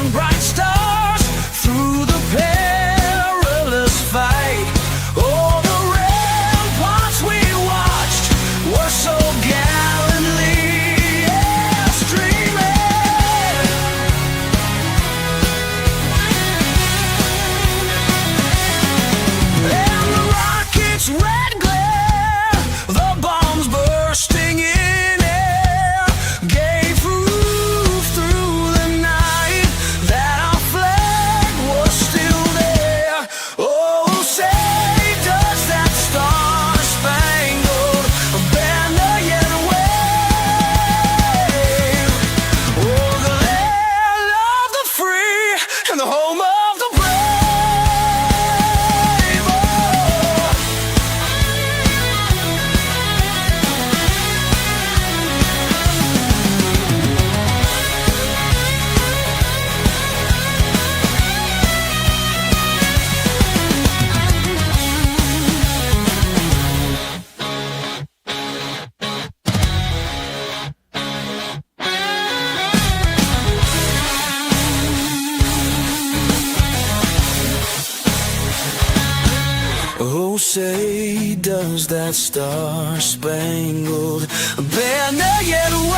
shine bright stars through the perilous fight. Oh, the ramparts we watched were so gallantly streaming. And the rockets' red glare, the bombs bursting in air, gave proof through the night that our flag was still there. Oh, say does that star-spangled banner yet wave? Oh, the land of the free and the home of the brave. Oh, say does that star-spangled banner yet wave?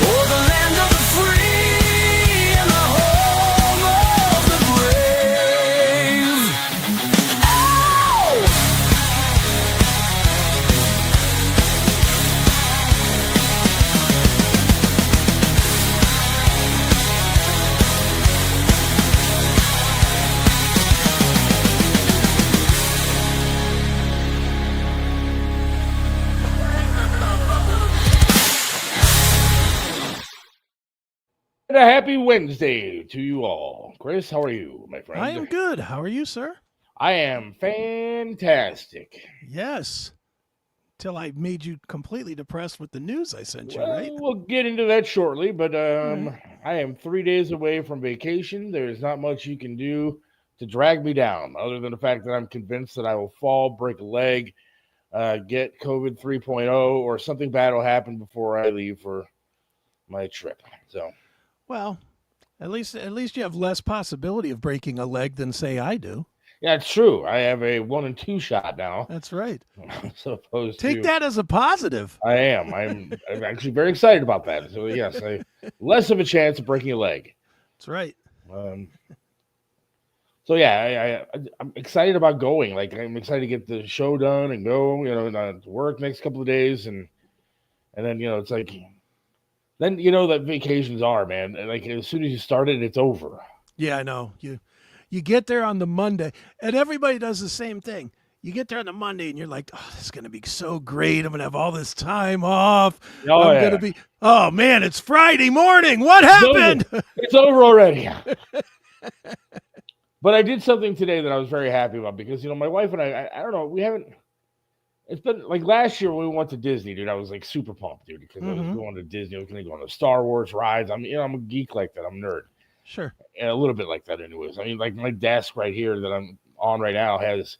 Oh, the land of the free and the home of the brave. Ow! And a happy Wednesday to you all. Chris, how are you, my friend? I am good. How are you, sir? I am fantastic. Yes. Till I made you completely depressed with the news I sent you, Well, right? we'll get into that shortly, but right. I am 3 days away from vacation. There's not much you can do to drag me down, other than the fact that I'm convinced that I will fall, break a leg, get COVID 3.0, or something bad will happen before I leave for my trip. So, Well, at least you have less possibility of breaking a leg than say I do. yeah, it's true. I have a 1 and 2 shot now. That's right. So opposed Take to that as a positive. I am. I'm actually very excited about that. So yes, less of a chance of breaking a leg. That's right. So yeah, I'm excited about going. Like I'm excited to get the show done and go. To work next couple of days, and then it's like, then that vacations are, man. Like as soon as you start it, it's over. Yeah, I know. You get there on the Monday, and everybody does the same thing. You get there on the Monday, and you're like, "Oh, this is gonna be so great! I'm gonna have all this time off. Oh, I'm yeah. gonna be. Oh man, it's Friday morning. What happened?" It's over already. But I did something today that I was very happy about because my wife and I don't know, we haven't. It's been like last year when we went to Disney, dude. I was like super pumped, dude, because I was going to Disney. I was going to go on the Star Wars rides. I'm a geek like that. I'm a nerd. Sure. And a little bit like that, anyways. I mean, like my desk right here that I'm on right now has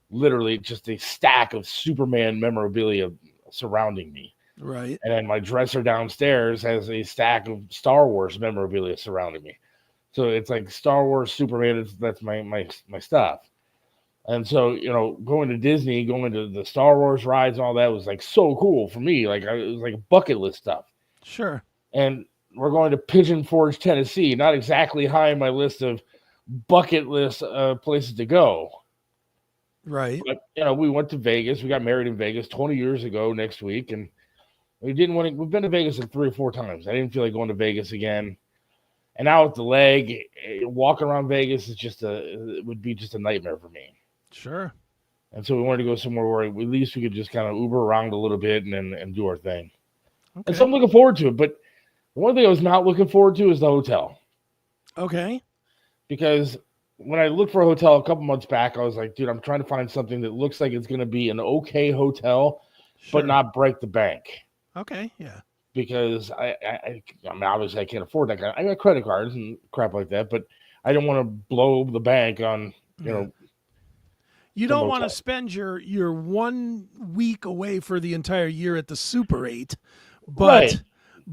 literally just a stack of Superman memorabilia surrounding me. Right. And then my dresser downstairs has a stack of Star Wars memorabilia surrounding me. So it's like Star Wars, Superman. That's my stuff. And so, going to Disney, going to the Star Wars rides and all that was like so cool for me. Like it was like bucket list stuff. Sure. And we're going to Pigeon Forge, Tennessee. Not exactly high on my list of bucket list places to go. Right. But, we went to Vegas. We got married in Vegas 20 years ago next week. And we didn't want to. We've been to Vegas like 3 or 4 times. I didn't feel like going to Vegas again. And now with the leg, walking around Vegas is it would be just a nightmare for me. Sure. And so we wanted to go somewhere where at least we could just kind of Uber around a little bit and do our thing. Okay. And so I'm looking forward to it. But the one thing I was not looking forward to is the hotel. Okay. Because when I looked for a hotel a couple months back, I was like, dude, I'm trying to find something that looks like it's going to be an okay hotel, but not break the bank. Okay, yeah. Because I mean, obviously I can't afford that. I got credit cards and crap like that, but I don't want to blow the bank on, You don't want to spend your 1 week away for the entire year at the Super 8, but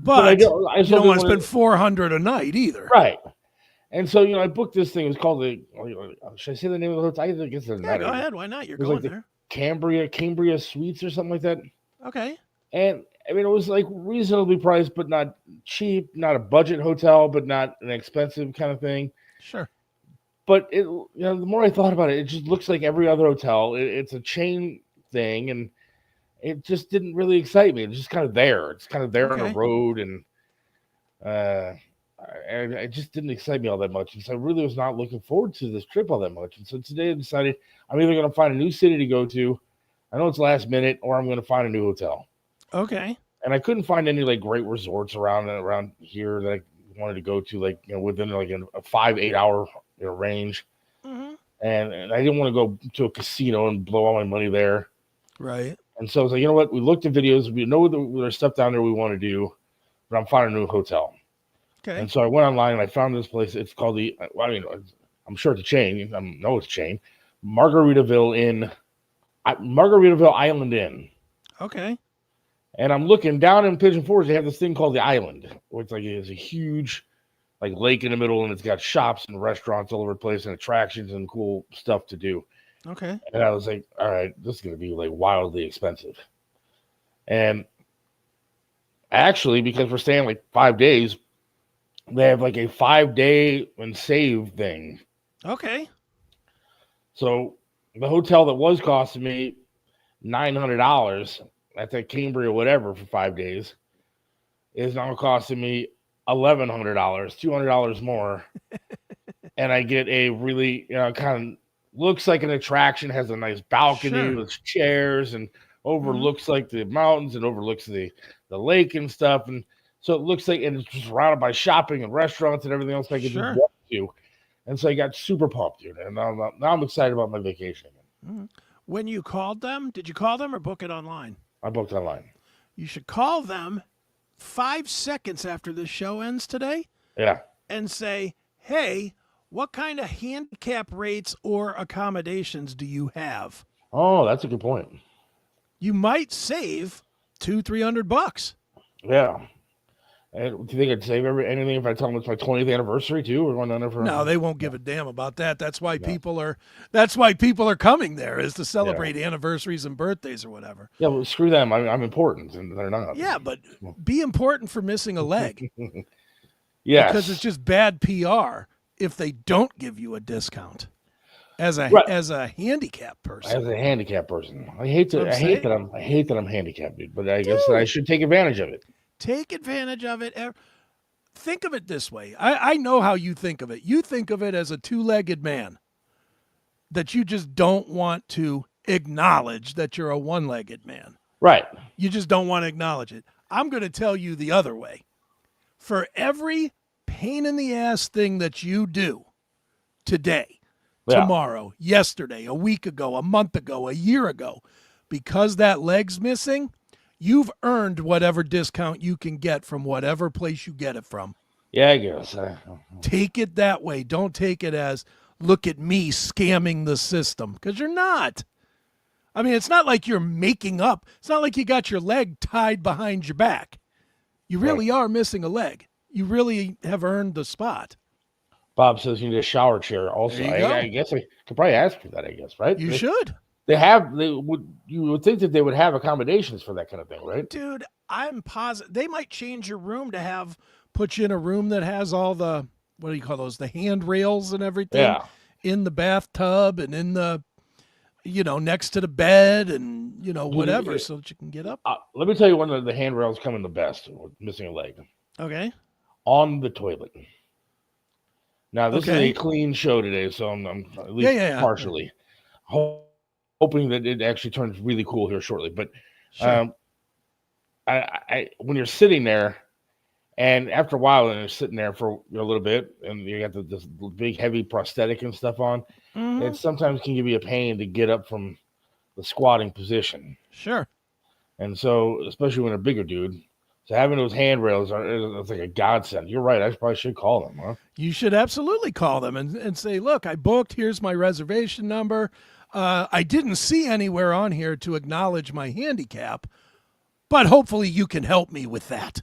I you don't don't want to spend spend $400 a night either. right. And so I booked this thing. It was called should I say the name of the hotel? I guess it doesn't Yeah, matter. go ahead. Why not? You're It was going like there. the Cambria Suites or something like that. Okay. And I mean, it was like reasonably priced, but not cheap. Not a budget hotel, but not an expensive kind of thing. Sure. But the more I thought about it, it just looks like every other hotel. It's a chain thing, and it just didn't really excite me. It's just kind of there. It's kind of there on the road, and it just didn't excite me all that much. And so I really was not looking forward to this trip all that much. And so today I decided I'm either going to find a new city to go to. I know it's last minute, or I'm going to find a new hotel. Okay. And I couldn't find any like great resorts around here that I wanted to go to, like within like a 5-8 hour range. Mm-hmm. And I didn't want to go to a casino and blow all my money there. Right. And so I was like, you know what? We looked at videos. We know there's stuff down there we want to do, but I'm finding a new hotel. Okay. And so I went online and I found this place. It's called I'm sure it's a chain. I know it's a chain. Margaritaville Island Inn. Okay. And I'm looking down in Pigeon Forge. They have this thing called the Island, which is a huge like lake in the middle, and it's got shops and restaurants all over the place and attractions and cool stuff to do. Okay. And I was like, all right, this is going to be like wildly expensive. And actually, because we're staying like 5 days, they have like a 5-day and save thing. Okay. So the hotel that was costing me $900 at that Cambria whatever for 5 days is now costing me $1,100, $200 more. And I get a really, kind of looks like an attraction, has a nice balcony with chairs and overlooks like the mountains and overlooks the lake and stuff. And so it looks like, and it's just surrounded by shopping and restaurants and everything else I could just walk to. And so I got super pumped, dude. And now I'm excited about my vacation again. Mm-hmm. When you called them, did you call them or book it online? I booked online. You should call them 5 seconds after the show ends today. Yeah. And say, hey, what kind of handicap rates or accommodations do you have? Oh, that's a good point. You might save $200-$300. Yeah. And do you think I'd save anything if I tell them it's my 20th anniversary too? We're going down there for No, they won't give a damn about that. That's why people are coming there, is to celebrate anniversaries and birthdays or whatever. Yeah, well, screw them. I'm important, and they're not. Yeah, but be important for missing a leg. Yeah, because it's just bad PR if they don't give you a discount as a handicap person. As a handicap person, I hate that I'm handicapped, dude. But I guess I should take advantage of it. Take advantage of it. Think of it this way. I know how you think of it. You think of it as a two-legged man that you just don't want to acknowledge that you're a one-legged man. Right. You just don't want to acknowledge it. I'm going to tell you the other way. For every pain in the ass thing that you do today, tomorrow, yesterday, a week ago, a month ago, a year ago, because that leg's missing, you've earned whatever discount you can get from whatever place you get it from. Yeah, I guess. Take it that way. Don't take it as, look at me scamming the system, because you're not. I mean, it's not like you're making up. It's not like you got your leg tied behind your back. You really are missing a leg. You really have earned the spot. Bob says you need a shower chair also. I guess I could probably ask for that, I guess, right? You should. You would think that they would have accommodations for that kind of thing, right? Dude, I'm positive they might change your room to put you in a room that has all the, what do you call those, the handrails and everything in the bathtub and in the, next to the bed and, whatever, so that you can get up. Let me tell you one of the handrails come in the best with missing a leg. Okay. On the toilet. Now, this is a clean show today, so I'm at least partially hoping that it actually turns really cool here shortly. But when you're sitting there, and after a while, and you're sitting there for a little bit, and you got this big, heavy prosthetic and stuff on, it sometimes can give you a pain to get up from the squatting position. Sure. And so, especially when a bigger dude, so having those handrails it's like a godsend. You're right. I probably should call them, huh? You should absolutely call them and say, look, I booked. Here's my reservation number. I didn't see anywhere on here to acknowledge my handicap. But hopefully you can help me with that.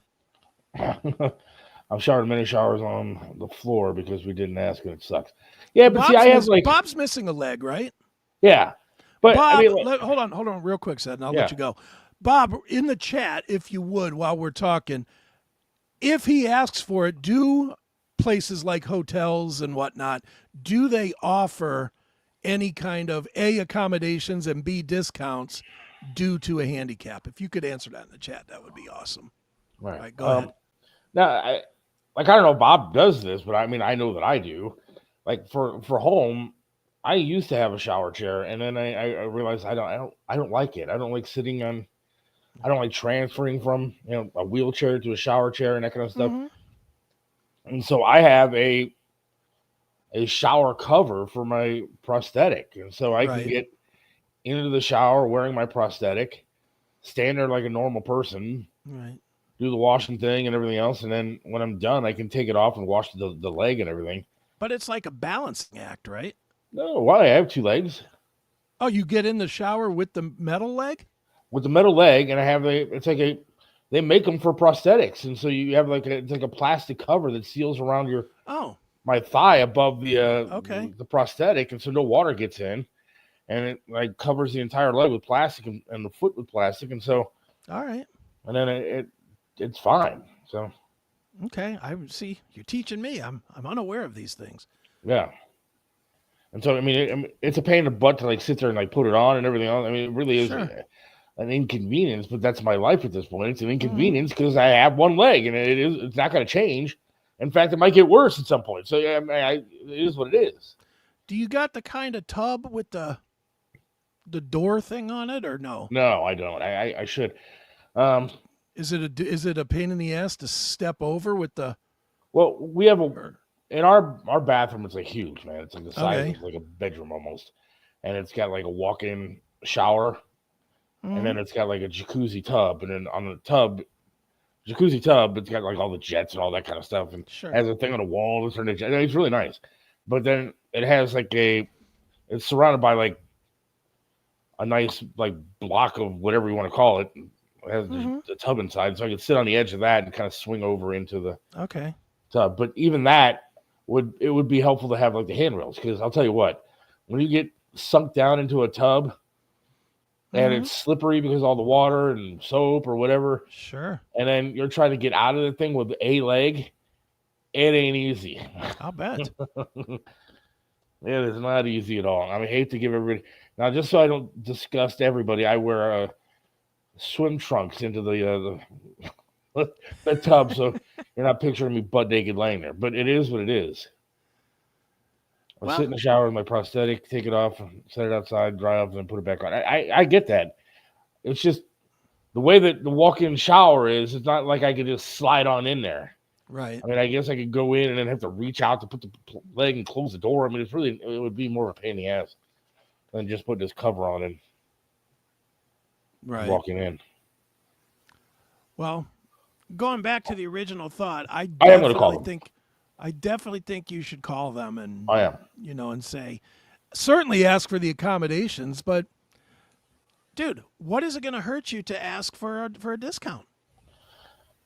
I've showered many showers on the floor because we didn't ask, and it sucks. Yeah, but see, I have like Bob's missing a leg, right? yeah, but Bob, I mean, like, hold on, real quick, Seth, and I'll Yeah. let you go. Bob, in the chat, if you would, while we're talking, if he asks for it, do places like hotels and whatnot, do they offer any kind of A, accommodations, and B, discounts due to a handicap? If you could answer that in the chat, that would be awesome. right. All right, go ahead. Now, I don't know if Bob does this, but I mean, I know that I do. Like for home, I used to have a shower chair, and then I realized I don't like it. I don't like sitting on. I don't like transferring from a wheelchair to a shower chair and that kind of stuff. Mhm. And so I have a shower cover for my prosthetic, and so I Right. can get into the shower wearing my prosthetic, stand there like a normal person, Right. do the washing thing and everything else, and then when I'm done, I can take it off and wash the leg and everything. But it's like a balancing act, right? No, why? I have two legs Oh, you get in the shower with the metal leg? with the metal leg, and I have they make them for prosthetics, and so you have it's like a plastic cover that seals around my thigh above Okay. the prosthetic, and so no water gets in, and it like covers the entire leg with plastic and the foot with plastic, and so All right. and then it's fine. So Okay. I see. You're teaching me. I'm unaware of these things. yeah. And so, I mean, it's a pain in the butt to like sit there and like put it on and everything else. I mean, it really is Sure. an inconvenience, but that's my life at this point. It's an Mm-hmm. inconvenience because I have one leg, and it's not going to change. In fact, it might get worse at some point. So yeah, it is what it is. Do you got the kind of tub with the door thing on it, or no? No, I don't. I should. Is it a pain in the ass to step over with the? Well, we have in our bathroom. It's like huge, man. It's like the size Okay. of like a bedroom almost, and it's got like a walk-in shower. And then it's got like a jacuzzi tub, and then on the jacuzzi tub, it's got like all the jets and all that kind of stuff, and Sure. has a thing on the wall. It's really nice, but then it has it's surrounded by like a nice like block of whatever you want to call it. It has the tub inside, so I can sit on the edge of that and kind of swing over into the Okay. tub. But even that would be helpful to have like the handrails, because I'll tell you what, when you get sunk down into a tub. And it's slippery because of all the water and soap or whatever. Sure. And then you're trying to get out of the thing with a leg. It ain't easy. I'll bet. It is not easy at all. I mean, I hate to give everybody. Now, just so I don't disgust everybody, I wear swim trunks into the tub, so you're not picturing me butt naked laying there. But it is what it is. I sit in the shower with my prosthetic, take it off, set it outside, dry off, and then put it back on. I get that. It's just the way that the walk-in shower is. It's not like I could just slide on in there. Right. I mean, I guess I could go in and then have to reach out to put the leg and close the door. I mean, it would be more of a pain in the ass than just putting this cover on and walking in. Well, going back to the original thought, I am going to call them. I definitely think you should call them and I am. and say, certainly ask for the accommodations, but dude, what is it going to hurt you to ask for a discount?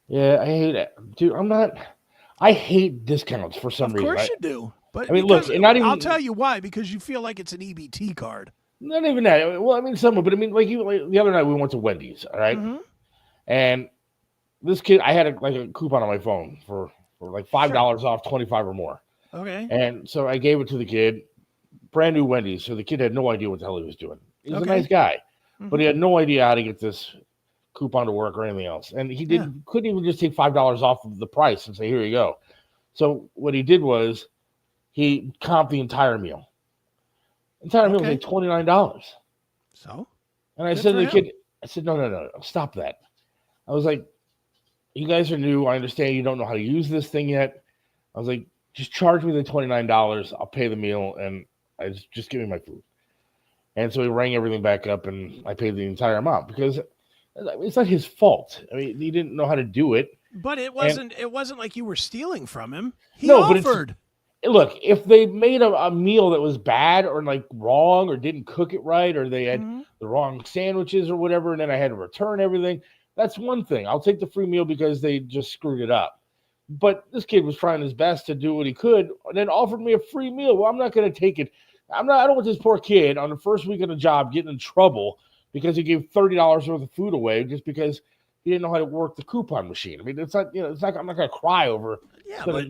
Yeah, I hate it, dude. I hate discounts for some reason. Of course you do, but I mean, look, I'll tell you why, because you feel like it's an EBT card. Not even that. Well, I mean, some, but I mean, like the other night we went to Wendy's, all right? And this kid, I had a coupon on my phone for like $5 off 25 or more. Okay. And so I gave it to the kid, brand new Wendy's. So the kid had no idea what the hell he was doing. He's a nice guy, but he had no idea how to get this coupon to work or anything else. And he couldn't even just take $5 off of the price and say, here you go. So what he did was he comped the entire meal. Entire meal was like $29. So? And I said to the kid, I said, no, stop that. I was like, you guys are new. I understand you don't know how to use this thing yet. I was like, just charge me the $29. I'll pay the meal, and just give me my food. And so he rang everything back up, and I paid the entire amount because it's not his fault. I mean, he didn't know how to do it. But it wasn't like you were stealing from him. He But offered. look, if they made a meal that was bad or like wrong or didn't cook it right or they had the wrong sandwiches or whatever, and then I had to return everything, That's one thing. I'll take the free meal because they just screwed it up. But this kid was trying his best to do what he could, and then offered me a free meal. Well, I'm not going to take it. I don't want this poor kid on the first week of the job getting in trouble because he gave $30 worth of food away just because he didn't know how to work the coupon machine. I mean, it's not. It's not. I'm not going to cry over. Yeah, but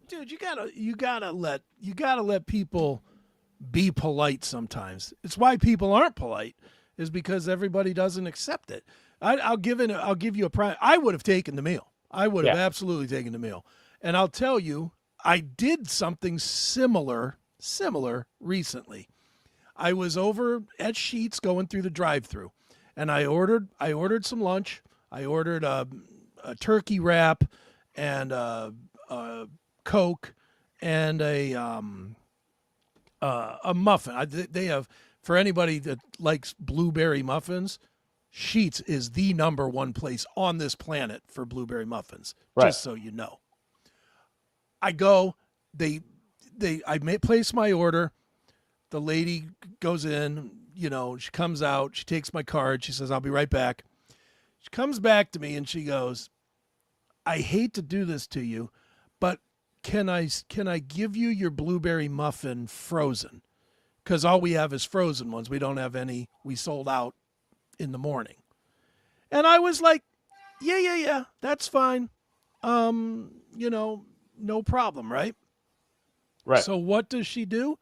dude, you gotta let people be polite sometimes. It's why people aren't polite, is because everybody doesn't accept it. I'll give you a prime. I would have taken the meal. I would have absolutely taken the meal. And I'll tell you, I did something similar recently. I was over at Sheetz going through the drive-through, and I ordered some lunch. I ordered a turkey wrap and a Coke and a muffin. They have, for anybody that likes blueberry muffins, Sheetz is the number one place on this planet for blueberry muffins. Right. Just so you know. I go, I place my order. The lady goes in, she comes out, she takes my card, she says, "I'll be right back." She comes back to me and she goes, "I hate to do this to you, but can I give you your blueberry muffin frozen? Because all we have is frozen ones. We don't have any. We sold out in the morning." And I was like, yeah, that's fine. No problem, right? Right. So what does she do?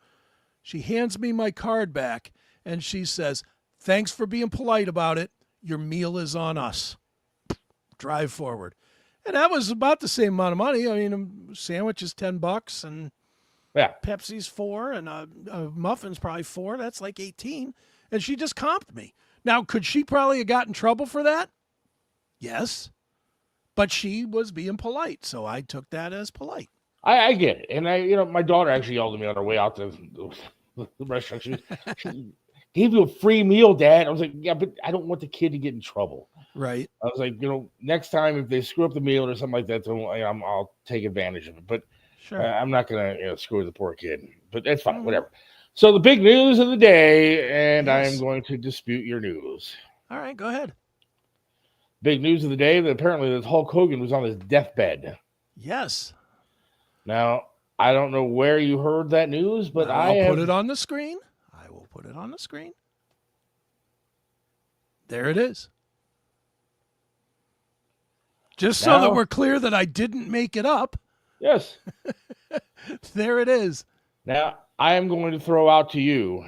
She hands me my card back and she says, "Thanks for being polite about it. Your meal is on us. Drive forward." And that was about the same amount of money. I mean, a sandwich is $10 and Pepsi's $4 and a muffin's probably $4. That's like 18. And she just comped me. Now, could she probably have gotten in trouble for that? Yes. But she was being polite, so I took that as polite. I get it. And my daughter actually yelled at me on her way out to the restaurant. She gave you a free meal, Dad. I was like, yeah, but I don't want the kid to get in trouble. Right. I was like, next time if they screw up the meal or something like that, then I'll take advantage of it. But sure. I'm not going to screw the poor kid. But that's fine, whatever. So the big news of the day, and I am going to dispute your news. All right, go ahead. Big news of the day that apparently that Hulk Hogan was on his deathbed. Yes. Now, I don't know where you heard that news, but I'll put it on the screen. I will put it on the screen. There it is. Just so that we're clear that I didn't make it up. Yes. There it is. Now, I am going to throw out to you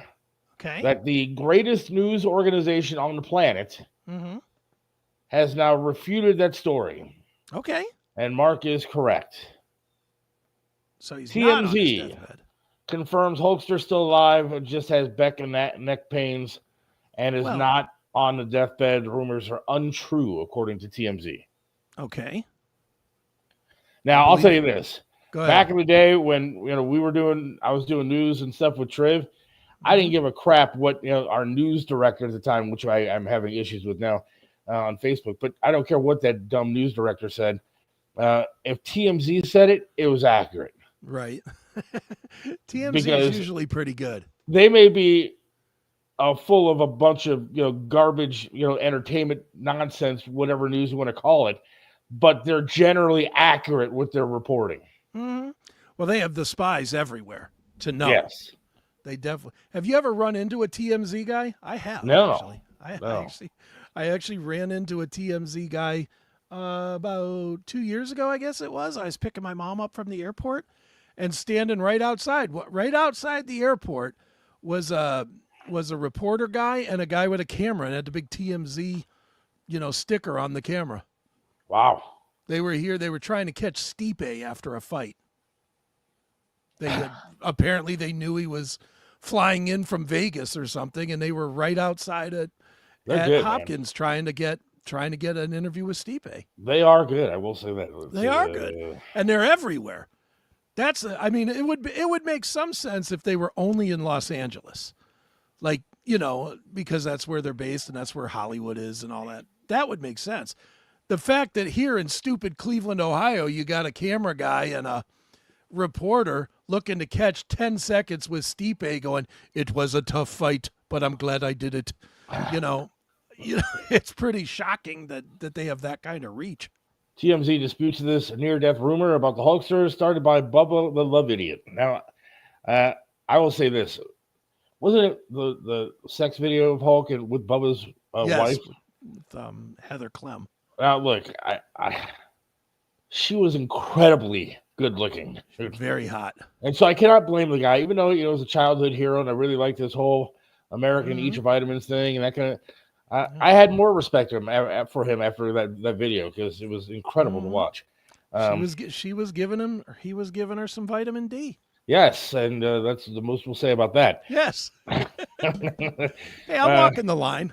that the greatest news organization on the planet has now refuted that story. Okay. And Mark is correct. So he's not on his deathbed. Confirms Hulkster still alive, just has back and neck pains, and is not on the deathbed. Rumors are untrue, according to TMZ. Okay. Now, I'll tell you this. Go ahead. Back in the day when I was doing news and stuff with Triv, I didn't give a crap what our news director at the time, which I'm having issues with now on Facebook, but I don't care what that dumb news director said. If TMZ said it, it was accurate. Right. TMZ is usually pretty good. They may be full of a bunch of garbage, entertainment nonsense, whatever news you want to call it, but they're generally accurate with their reporting. Mm-hmm. Well, they have the spies everywhere to know. Yes. They definitely. Have you ever run into a TMZ guy? I have. No. Actually. I actually ran into a TMZ guy about 2 years ago, I guess it was. I was picking my mom up from the airport, and standing right outside the airport was a reporter guy and a guy with a camera and had the big TMZ, sticker on the camera. Wow. They were here. They were trying to catch Stipe after a fight. Apparently they knew he was flying in from Vegas or something, and they were right outside at Hopkins trying to get an interview with Stipe. They are good. I will say that. They are good, and they're everywhere. It would make some sense if they were only in Los Angeles, because that's where they're based and that's where Hollywood is and all that. That would make sense. The fact that here in stupid Cleveland, Ohio, you got a camera guy and a reporter looking to catch 10 seconds with Stipe going, "It was a tough fight, but I'm glad I did it." it's pretty shocking that they have that kind of reach. TMZ disputes this near-death rumor about the Hulkster started by Bubba the Love Idiot. Now, I will say this. Wasn't it the sex video of Hulk and with Bubba's wife? With Heather Clem. Now, look, she was incredibly good-looking. Very hot. And so I cannot blame the guy, even though he was a childhood hero, and I really liked this whole American Eat Your Vitamins thing and that kind of. I had more respect for him after that video because it was incredible to watch. She was giving him, or he was giving her some vitamin D. Yes, and that's the most we'll say about that. Yes. Hey, I'm walking the line.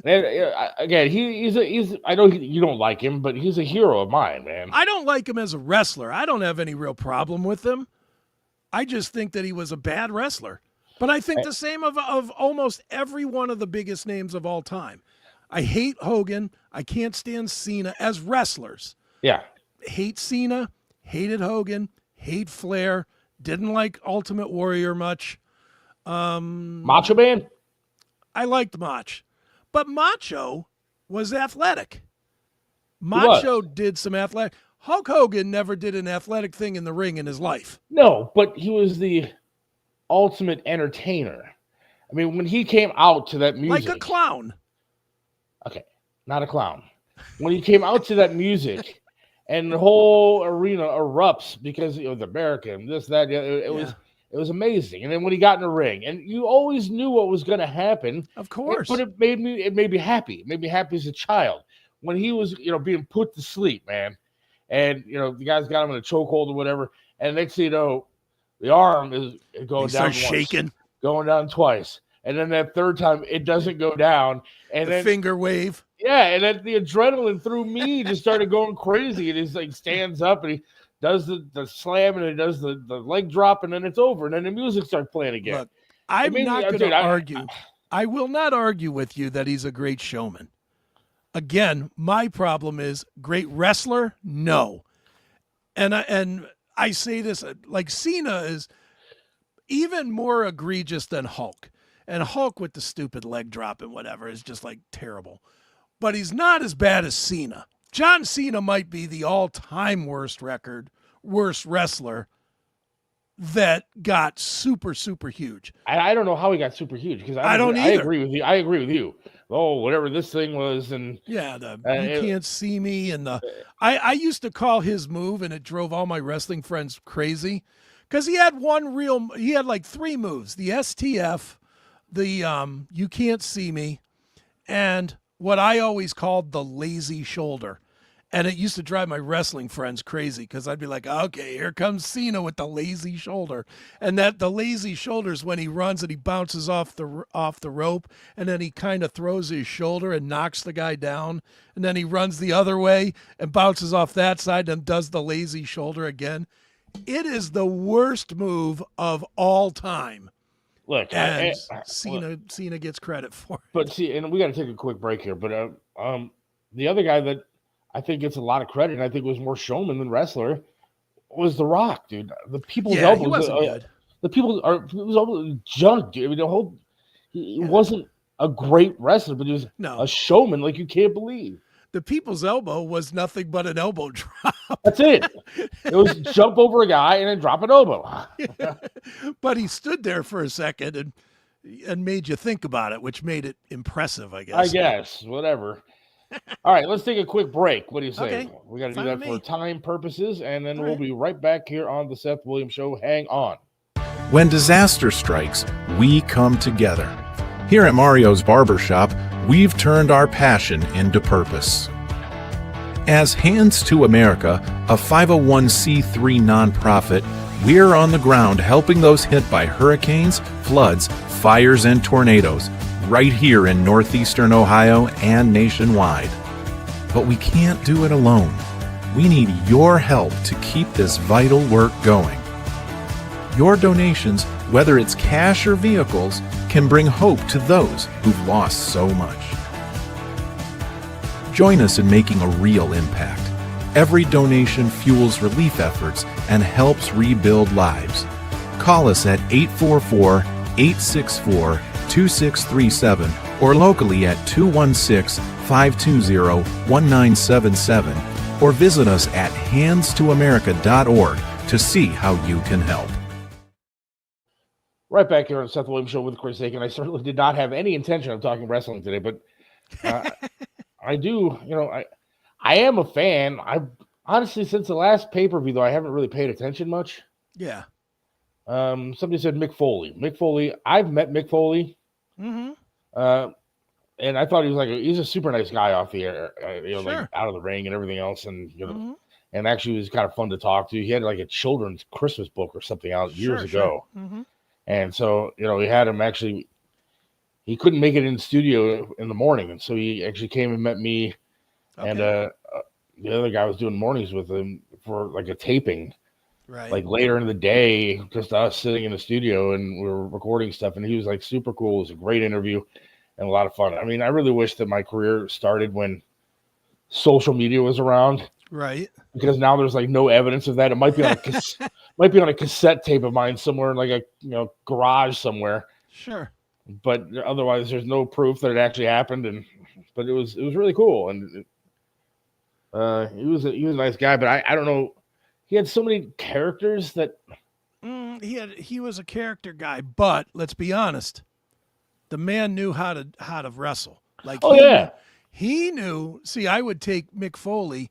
And, again, he's. I know you don't like him, but he's a hero of mine, man. I don't like him as a wrestler. I don't have any real problem with him. I just think that he was a bad wrestler. But I think the same of almost every one of the biggest names of all time. I hate Hogan. I can't stand Cena as wrestlers. Yeah. Hate Cena. Hated Hogan. Hate Flair. Didn't like Ultimate Warrior much. Macho Man? I liked Mach. But Macho was athletic. Macho did some athletic. Hulk Hogan never did an athletic thing in the ring in his life. No, but he was the ultimate entertainer. I mean, when he came out to that music. Like a clown. Okay, not a clown. When he came out to that music and the whole arena erupts because it was American, this, that, it was amazing. And then when he got in the ring, and you always knew what was going to happen. Of course. But it made me happy. It made me happy as a child. When he was, being put to sleep, man. And, the guys got him in a chokehold or whatever. And next thing you know, the arm is going down once, shaking, going down twice. And then that third time, it doesn't go down. And then finger wave. Yeah, and then the adrenaline through me just started going crazy. And he's like stands up and he does the slam and he does the leg drop and then it's over. And then the music starts playing again. Look, I'm not going to argue. I will not argue with you that he's a great showman. Again, my problem is great wrestler, no. And I say this, like Cena is even more egregious than Hulk. And Hulk with the stupid leg drop and whatever is just like terrible. But he's not as bad as Cena. John Cena might be the all-time worst wrestler that got super, super huge. I don't know how he got super huge because I don't either. I agree with you. Oh, whatever this thing was, and yeah, you can't see me, and I used to call his move, and it drove all my wrestling friends crazy because he had like three moves: the STF, the you can't see me, and what I always called the lazy shoulder. And it used to drive my wrestling friends crazy because I'd be like, okay, here comes Cena with the lazy shoulder. And that the lazy shoulder is when he runs and he bounces off the rope and then he kind of throws his shoulder and knocks the guy down. And then he runs the other way and bounces off that side and does the lazy shoulder again. It is the worst move of all time. Look, and Cena gets credit for it. But see, and we got to take a quick break here. But the other guy that I think gets a lot of credit, and I think was more showman than wrestler, was The Rock, dude. The people's elbows. He wasn't good. The people's elbows junk, dude. I mean, he wasn't a great wrestler, but he was a showman like you can't believe. The people's elbow was nothing but an elbow drop. That's it. It was jump over a guy and then drop an elbow. But he stood there for a second and made you think about it, which made it impressive, I guess. I guess, whatever. All right, let's take a quick break. What do you say? Okay. We got to do that for time purposes, and then we'll be right back here on the Seth Williams Show. Hang on. When disaster strikes, we come together. Here at Mario's Barbershop, we've turned our passion into purpose. As Hands to America, a 501c3 nonprofit, we're on the ground helping those hit by hurricanes, floods, fires, and tornadoes, right here in northeastern Ohio and nationwide. But we can't do it alone. We need your help to keep this vital work going. Your donations, whether it's cash or vehicles, can bring hope to those who've lost so much. Join us in making a real impact. Every donation fuels relief efforts and helps rebuild lives. Call us at 844-864-2637 or locally at 216-520-1977, or visit us at handstoamerica.org to see how you can help. Right back here on Seth Williams Show with Chris Akin. I certainly did not have any intention of talking wrestling today, but I do, I am a fan. I honestly, since the last pay-per-view, though, I haven't really paid attention much. Yeah. Somebody said Mick Foley. Mick Foley, I've met Mick Foley. Mm-hmm. And I thought he's a super nice guy off the air, Sure. like out of the ring and everything else. And, Mm-hmm. and actually he was kind of fun to talk to. He had like a children's Christmas book or something out years ago. Mm-hmm. And so, he had him actually, he couldn't make it in the studio in the morning. And so he actually came and met me. Okay. And the other guy was doing mornings with him for like a taping, right. like later in the day, just us sitting in the studio and we were recording stuff. And he was like super cool. It was a great interview and a lot of fun. I mean, I really wish that my career started when social media was around. Right. Because now there's like no evidence of that. It might be on a might be on a cassette tape of mine somewhere in like a garage somewhere. Sure. But otherwise, there's no proof that it actually happened. But it was really cool, and he was a nice guy. But I don't know, he had so many characters that he was a character guy. But let's be honest, the man knew how to wrestle. Like he knew. See, I would take Mick Foley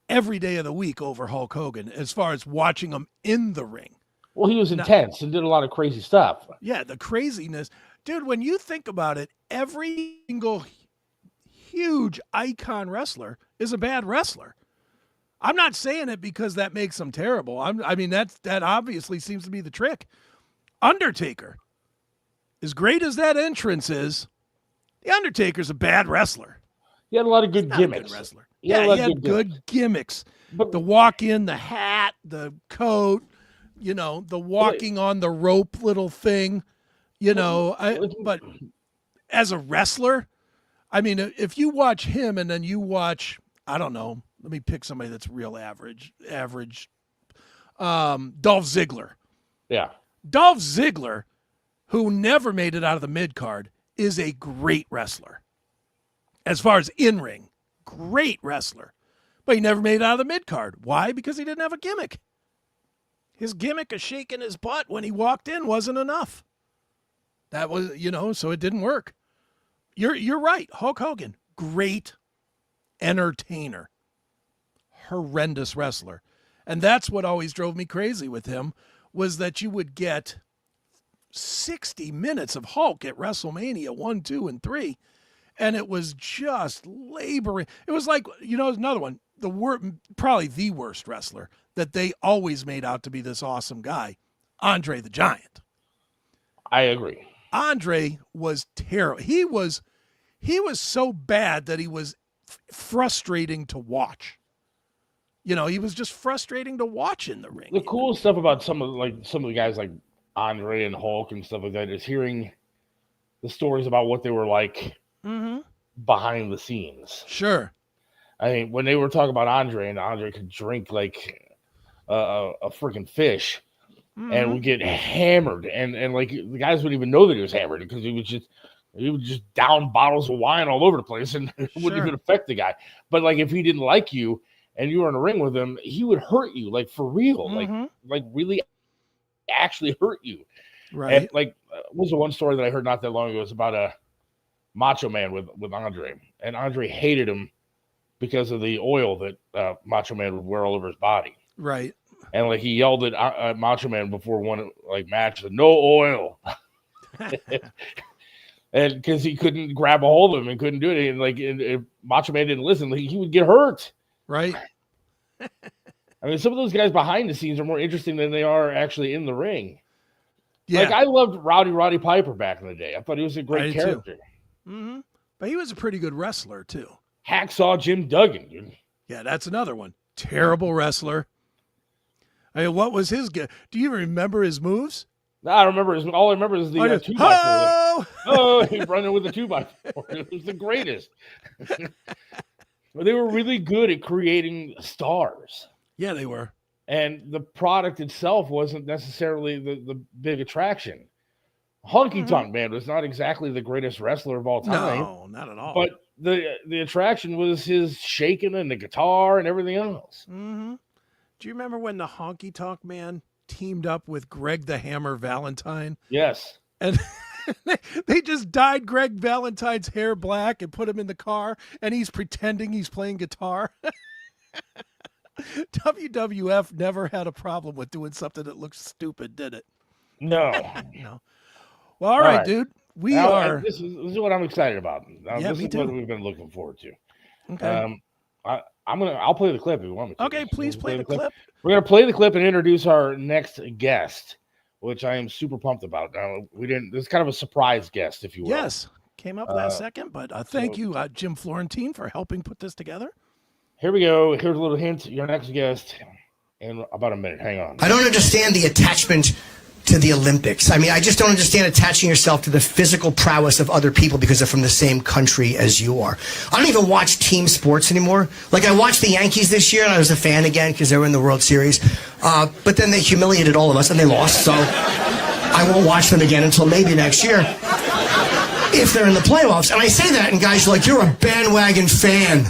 every day of the week over Hulk Hogan as far as watching him in the ring. Well, he was intense and did a lot of crazy stuff. Yeah, the craziness. Dude, when you think about it, every single huge icon wrestler is a bad wrestler. I'm not saying it because that makes them terrible. I mean, that obviously seems to be the trick. Undertaker, as great as that entrance is, the Undertaker's a bad wrestler. He had a lot of good gimmicks. Good wrestler. He He had good gimmicks. But the walk in, the hat, the coat, the walking on the rope little thing, but as a wrestler, I mean, if you watch him and then you watch, I don't know, let me pick somebody that's real average, Dolph Ziggler. Yeah. Dolph Ziggler, who never made it out of the mid-card, is a great wrestler. As far as in-ring, great wrestler. But he never made it out of the mid-card. Why? Because he didn't have a gimmick. His gimmick of shaking his butt when he walked in wasn't enough. That was, so it didn't work. You're right. Hulk Hogan, great entertainer. Horrendous wrestler. And that's what always drove me crazy with him, was that you would get 60 minutes of Hulk at WrestleMania 1, 2, and 3. And it was just laboring. It was like, another one, probably the worst wrestler that they always made out to be this awesome guy, Andre the Giant. I agree. Andre was terrible. He was so bad that he was frustrating to watch. He was just frustrating to watch in the ring. The cool stuff about some of the guys like Andre and Hulk and stuff like that is hearing the stories about what they were like behind the scenes. Sure. I mean, when they were talking about Andre, and Andre could drink like a freaking fish and would get hammered, and like the guys wouldn't even know that he was hammered because he would just down bottles of wine all over the place, and it wouldn't even affect the guy. But like if he didn't like you and you were in a ring with him, he would hurt you like for real, like really actually hurt you. Right. And like was the one story that I heard not that long ago. It was about a Macho Man with Andre, and Andre hated him because of the oil that Macho Man would wear all over his body. Right. And like he yelled at Macho Man before one match, no oil, and because he couldn't grab a hold of him and couldn't do it, and if Macho Man didn't listen, he would get hurt. Right. I mean, some of those guys behind the scenes are more interesting than they are actually in the ring. Yeah. Like I loved Roddy Piper back in the day. I thought he was a great character. But he was a pretty good wrestler too. Hacksaw Jim Duggan, dude. Yeah, that's another one. Terrible wrestler. I mean, what was his? Do you remember his moves? No, I don't remember. All I remember is the 2x4. Oh, he running with the 2x4. It was the greatest. But they were really good at creating stars. Yeah, they were. And the product itself wasn't necessarily the big attraction. Honky Tonk Man was not exactly the greatest wrestler of all time. No, not at all. But the attraction was his shaking and the guitar and everything else. Mm-hmm. Do you remember when the Honky Tonk Man teamed up with Greg the Hammer Valentine? Yes. And they just dyed Greg Valentine's hair black and put him in the car, and he's pretending he's playing guitar. WWF never had a problem with doing something that looks stupid, did it? No. No. Well, all right, dude. This is what I'm excited about. Yeah, this me is too. what we've been looking forward to. Okay. I'll play the clip if you want me to. Okay, please play the clip. We're gonna play the clip and introduce our next guest, which I am super pumped about. This is kind of a surprise guest, if you will. Yes, came up last second, but thank you, Jim Florentine, for helping put this together. Here we go. Here's a little hint. Your next guest in about a minute. Hang on. I don't understand the attachment to the Olympics. I mean, I just don't understand attaching yourself to the physical prowess of other people because they're from the same country as you are. I don't even watch team sports anymore. Like, I watched the Yankees this year, and I was a fan again because they were in the World Series. But then they humiliated all of us, and they lost, so I won't watch them again until maybe next year, if they're in the playoffs. And I say that, and guys are like, you're a bandwagon fan.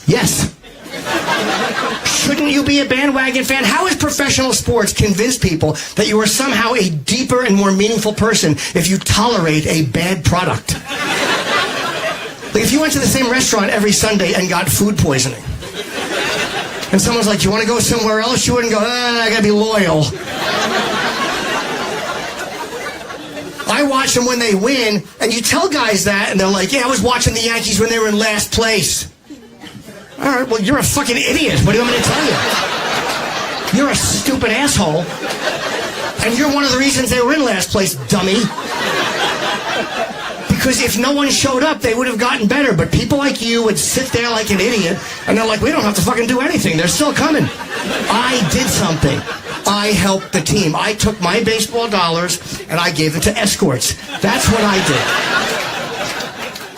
Yes. Shouldn't you be a bandwagon fan? How has professional sports convinced people that you are somehow a deeper and more meaningful person if you tolerate a bad product? Like, if you went to the same restaurant every Sunday and got food poisoning, and someone's like, you want to go somewhere else? You wouldn't go, I gotta be loyal. I watch them when they win, and you tell guys that, and they're like, yeah, I was watching the Yankees when they were in last place. All right, well, you're a fucking idiot. What do you want me to tell you? You're a stupid asshole. And you're one of the reasons they were in last place, dummy. Because if no one showed up, they would have gotten better. But people like you would sit there like an idiot, and they're like, we don't have to fucking do anything. They're still coming. I did something. I helped the team. I took my baseball dollars, and I gave it to escorts. That's what I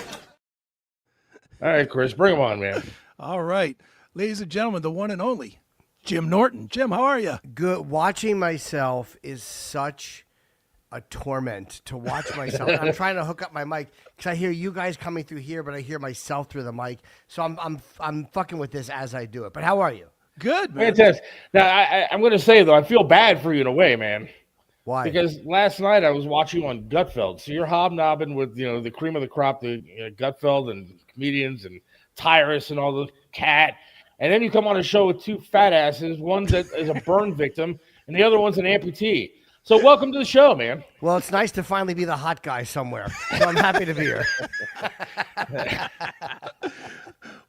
did. All right, Chris, bring him on, man. All right. Ladies and gentlemen, the one and only Jim Norton. Jim, how are you? Good. Watching myself is such a torment to watch myself. I'm trying to hook up my mic because I hear you guys coming through here, but I hear myself through the mic. So I'm fucking with this as I do it. But how are you? Good, man. Fantastic. Now, I'm going to say, though, I feel bad for you in a way, man. Why? Because last night I was watching you on Gutfeld. So you're hobnobbing with, the cream of the crop, the Gutfeld and comedians and Tyrus and all the Cat. And then you come on a show with two fat asses. One that is a burn victim and the other one's an amputee. So welcome to the show, man. Well, it's nice to finally be the hot guy somewhere. So I'm happy to be here.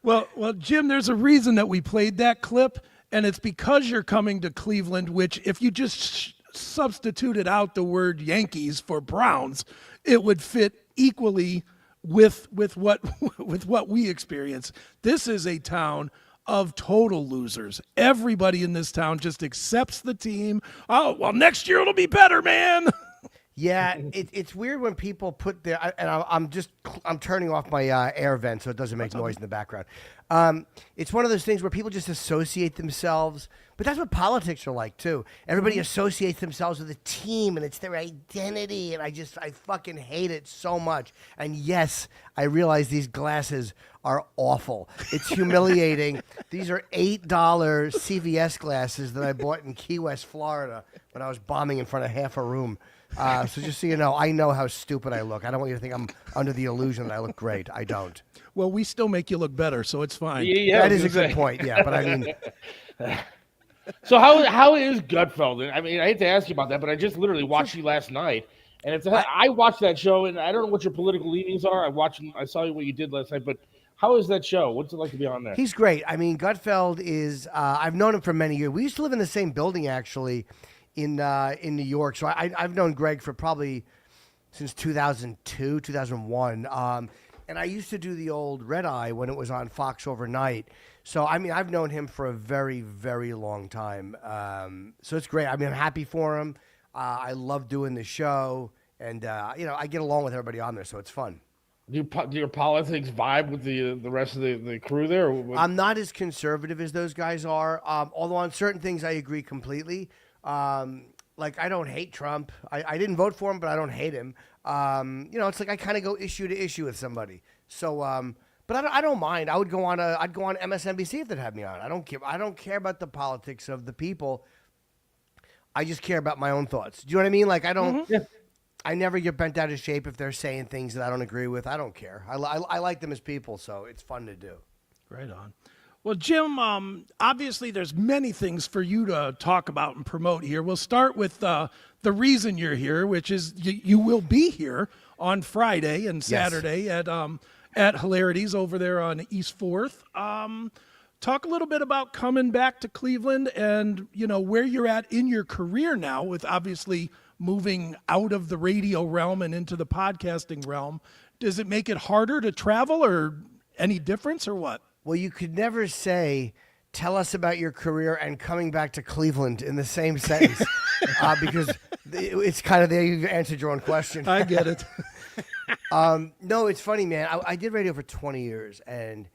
Well, Jim, there's a reason that we played that clip, and it's because you're coming to Cleveland, which if you just substituted out the word Yankees for Browns, it would fit equally with what we experience. This is a town of total losers. Everybody in this town just accepts the team. Oh, well, next year it'll be better, man. Yeah, it's weird when people put their, and I'm turning off my air vent so it doesn't make noise in the background. It's one of those things where people just associate themselves, but that's what politics are like too. Everybody associates themselves with a team and it's their identity, and I fucking hate it so much. And yes, I realize these glasses are awful. It's humiliating. These are $8 CVS glasses that I bought in Key West, Florida when I was bombing in front of half a room. So just so you know, I know how stupid I look. I don't want you to think I'm under the illusion that I look great. I don't. Well, we still make you look better, so it's fine. Yeah, That is a good point, yeah. But I mean... So how is Gutfeld? I mean, I hate to ask you about that, but I just literally watched you last night. And I watched that show, and I don't know what your political leanings are. I saw what you did last night, but how is that show? What's it like to be on there? He's great. I mean, Gutfeld is, I've known him for many years. We used to live in the same building, actually, in New York. So I've known Greg for probably since 2002, 2001. And I used to do the old Red Eye when it was on Fox overnight. So, I mean, I've known him for a very, very long time. So it's great. I mean, I'm happy for him. I love doing the show. And, I get along with everybody on there, so it's fun. Do your politics vibe with the rest of the crew there? I'm not as conservative as those guys are, although on certain things I agree completely. Like Like, I don't hate Trump. I didn't vote for him, but I don't hate him. You know, it's like I kind of go issue to issue with somebody. So, but I don't mind. I'd go on MSNBC if they'd have me on. I don't care. I don't care about the politics of the people. I just care about my own thoughts. Do you know what I mean? Like, I don't. Yeah. I never get bent out of shape if they're saying things that I don't agree with. I don't care. I like them as people, so it's fun to do. Right on. Well, Jim, obviously there's many things for you to talk about and promote here. We'll start with the reason you're here, which is you will be here on Friday and Saturday at Hilarities over there on East 4th. Talk a little bit about coming back to Cleveland and, you know, where you're at in your career now with obviously moving out of the radio realm and into the podcasting realm. Does it make it harder to travel or any difference or what? Well, you could never say, tell us about your career and coming back to Cleveland in the same sentence because it's kind of there. You've answered your own question. I get it. No, it's funny, man. I did radio for 20 years, and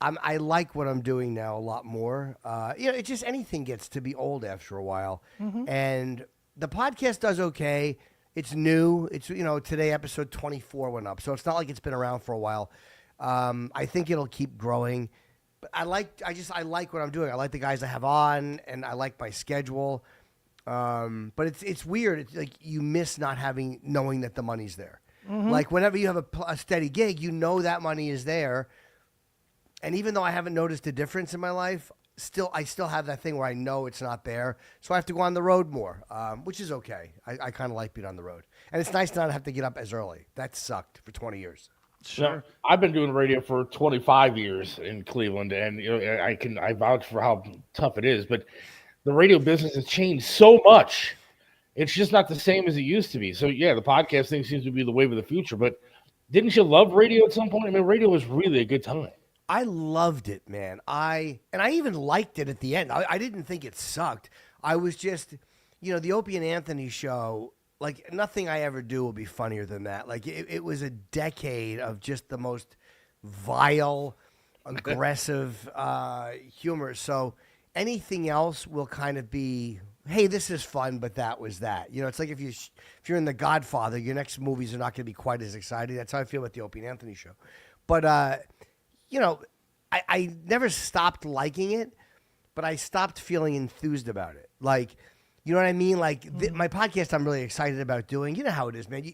I like what I'm doing now a lot more. You know, it's just anything gets to be old after a while. And the podcast does okay. It's new. It's, you know, today episode 24 went up, so it's not like it's been around for a while. I think it'll keep growing, but I like what I'm doing. I like the guys I have on, and I like my schedule. But it's weird. It's like you miss not knowing that the money's there. Like whenever you have a steady gig, you know that money is there. And even though I haven't noticed a difference in my life, I still have that thing where I know it's not there. So I have to go on the road more, which is okay. I kind of like being on the road, and it's nice to not have to get up as early. That sucked for 20 years. Sure. Now, I've been doing radio for 25 years in Cleveland, and you know, I vouch for how tough it is. But the radio business has changed so much; it's just not the same as it used to be. So yeah, the podcast thing seems to be the wave of the future. But didn't you love radio at some point? I mean, radio was really a good time. I loved it, man. I even liked it at the end. I didn't think it sucked. I was just, you know, the Opie and Anthony show. Like, nothing I ever do will be funnier than that. Like, it was a decade of just the most vile, aggressive humor. So anything else will kind of be, hey, this is fun, but that was that. You know, it's like if you're in The Godfather, your next movies are not going to be quite as exciting. That's how I feel with the Opie and Anthony show. But, you know, I never stopped liking it, but I stopped feeling enthused about it. Like, you know what I mean? Like, my podcast I'm really excited about doing. You know how it is, man.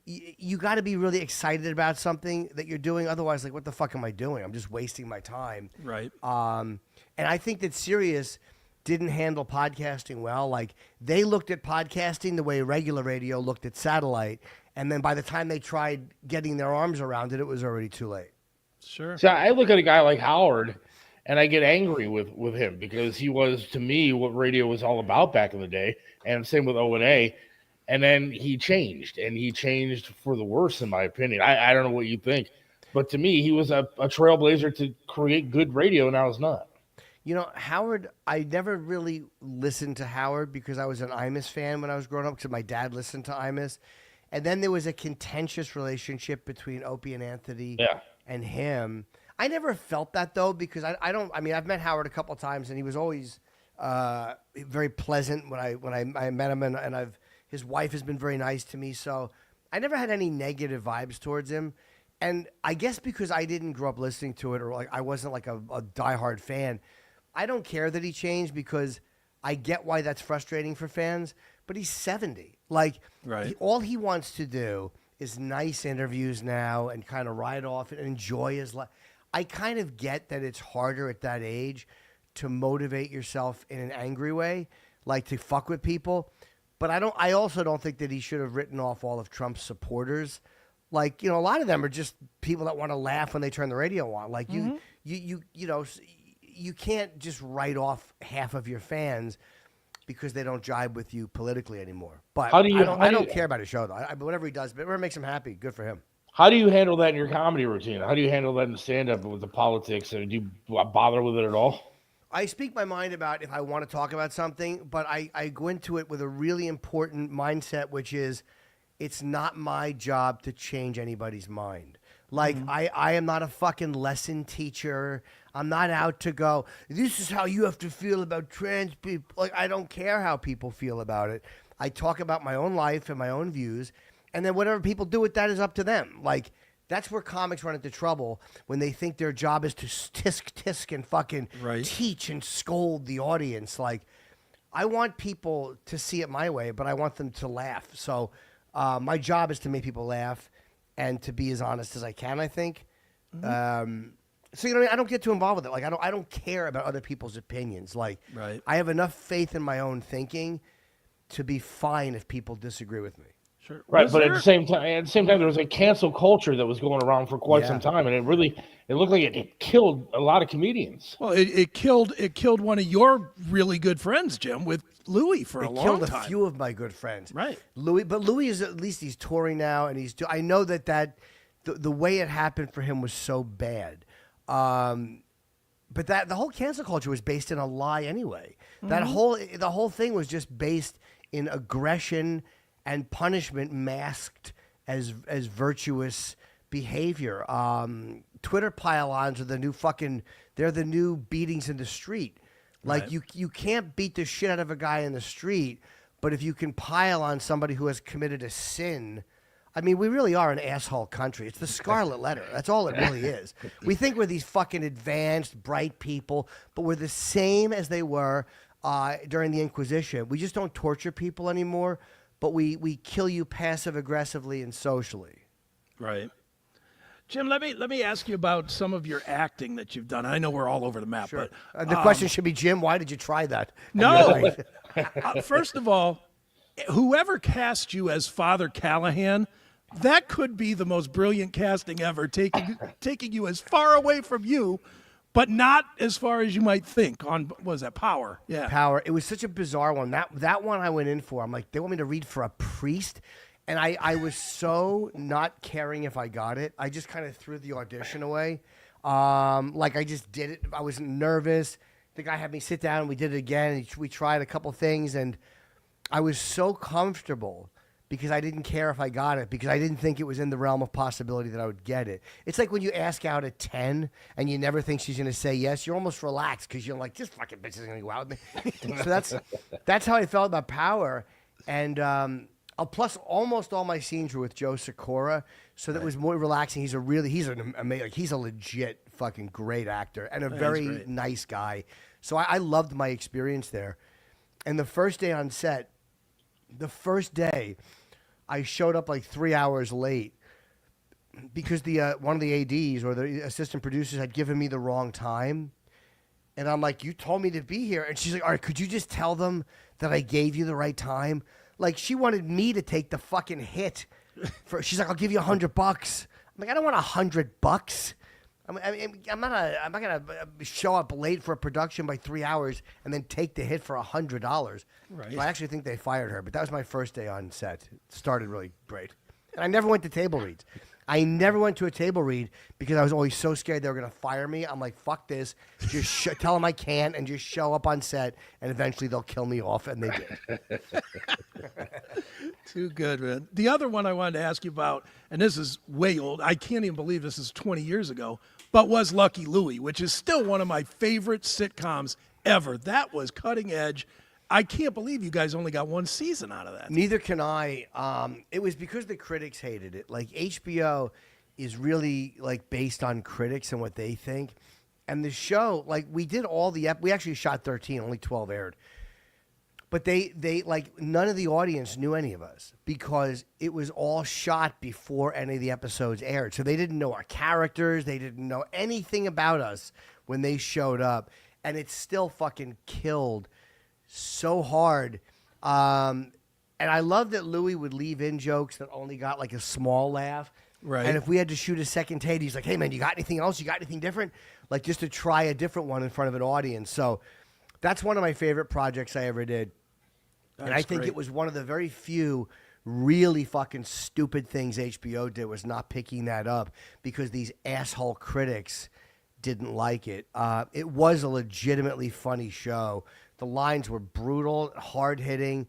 You got to be really excited about something that you're doing. Otherwise, like, what the fuck am I doing? I'm just wasting my time. Right. And I think that Sirius didn't handle podcasting well. Like, they looked at podcasting the way regular radio looked at satellite. And then by the time they tried getting their arms around it, it was already too late. Sure. So I look at a guy like Howard, and I get angry with him because he was, to me, what radio was all about back in the day. And same with O&A. And then he changed for the worse, in my opinion. I don't know what you think, but to me, he was a trailblazer to create good radio. Now it's not. You know, Howard, I never really listened to Howard because I was an Imus fan when I was growing up because my dad listened to Imus. And then there was a contentious relationship between Opie and Anthony and him. I never felt that, though, because I mean, I've met Howard a couple of times, and he was always very pleasant when I met him, and his wife has been very nice to me. So I never had any negative vibes towards him. And I guess because I didn't grow up listening to it, or like I wasn't like a diehard fan, I don't care that he changed because I get why that's frustrating for fans. But he's 70. Like, right. All he wants to do is nice interviews now and kind of ride off and enjoy his life. I kind of get that it's harder at that age to motivate yourself in an angry way, like to fuck with people. But I also don't think that he should have written off all of Trump's supporters. Like, you know, a lot of them are just people that want to laugh when they turn the radio on. Like, you know, you can't just write off half of your fans because they don't jibe with you politically anymore. But I don't care about his show, though. Whatever he does, but whatever makes him happy, good for him. How do you handle that in your comedy routine? How do you handle that in stand-up with the politics? Do you bother with it at all? I speak my mind about if I want to talk about something, but I go into it with a really important mindset, which is it's not my job to change anybody's mind. Like, I am not a fucking lesson teacher. I'm not out to go, this is how you have to feel about trans people. Like, I don't care how people feel about it. I talk about my own life and my own views, and then whatever people do with that is up to them. Like, that's where comics run into trouble, when they think their job is to tisk and fucking teach and scold the audience. Like, I want people to see it my way, but I want them to laugh. So my job is to make people laugh and to be as honest as I can, I think. So, you know, I don't get too involved with it. Like, I don't care about other people's opinions. Like, I have enough faith in my own thinking to be fine if people disagree with me. Sure. Right, but at the same time, there was a cancel culture that was going around for quite some time, and it looked like it killed a lot of comedians. Well, it killed one of your really good friends, Jim, with Louis for a long time. It killed a few of my good friends. Right. Louis is, at least he's touring now, and I know that the way it happened for him was so bad. But the whole cancel culture was based in a lie anyway. The whole thing was just based in aggression and punishment masked as virtuous behavior. Twitter pile-ons are they're the new beatings in the street. Like, you can't beat the shit out of a guy in the street, but if you can pile on somebody who has committed a sin, I mean, we really are an asshole country. It's the scarlet letter. That's all it really is. We think we're these fucking advanced, bright people, but we're the same as they were during the Inquisition. We just don't torture people anymore, but we kill you passive-aggressively and socially. Right. Jim, let me ask you about some of your acting that you've done. I know we're all over the map, Sure. but The question should be, Jim, why did you try that? no. First of all, whoever cast you as Father Callahan, that could be the most brilliant casting ever, taking you as far away from you, but not as far as you might think on, what was that, Power? Yeah. Power. It was such a bizarre one. That one I went in for. I'm like, they want me to read for a priest? And I was so not caring if I got it. I just kind of threw the audition away. Like, I just did it. I was nervous. The guy had me sit down, and we did it again. And we tried a couple things, and I was so comfortable because I didn't care if I got it, because I didn't think it was in the realm of possibility that I would get it. It's like when you ask out a 10 and you never think she's going to say yes, you're almost relaxed because you're like, this fucking bitch is going to go out with me. So that's how I felt about Power. And plus, almost all my scenes were with Joe Sikora, so that was more relaxing. He's an amazing, he's a legit fucking great actor and a very nice guy. So I loved my experience there. And the first day on set, I showed up like 3 hours late because one of the ADs or the assistant producers had given me the wrong time. And I'm like, you told me to be here. And she's like, all right, could you just tell them that I gave you the right time? Like, she wanted me to take the fucking hit. She's like, I'll give you $100. I'm like, I don't want $100. I'm not gonna show up late for a production by 3 hours and then take the hit for $100. Right. So I actually think they fired her, but that was my first day on set. It started really great, and I never went to table reads. I never went to a table read because I was always so scared they were gonna fire me. I'm like, fuck this. Just tell them I can't, and just show up on set, and eventually they'll kill me off, and they did. Too good, man. The other one I wanted to ask you about, and this is way old. I can't even believe this is 20 years ago, but was Lucky Louie, which is still one of my favorite sitcoms ever. That was cutting edge. I can't believe you guys only got one season out of that. Neither can I. It was because the critics hated it. Like, HBO is really like based on critics and what they think. And the show, like, we did all we actually shot 13, only 12 aired. But they like, none of the audience knew any of us because it was all shot before any of the episodes aired. So they didn't know our characters. They didn't know anything about us when they showed up. And it still fucking killed so hard. And I love that Louis would leave in jokes that only got like a small laugh. Right. And if we had to shoot a second take, he's like, hey, man, you got anything else? You got anything different? Like, just to try a different one in front of an audience. So that's one of my favorite projects I ever did. And I think it was one of the very few really fucking stupid things HBO did, was not picking that up because these asshole critics didn't like it. It was a legitimately funny show. The lines were brutal, hard-hitting.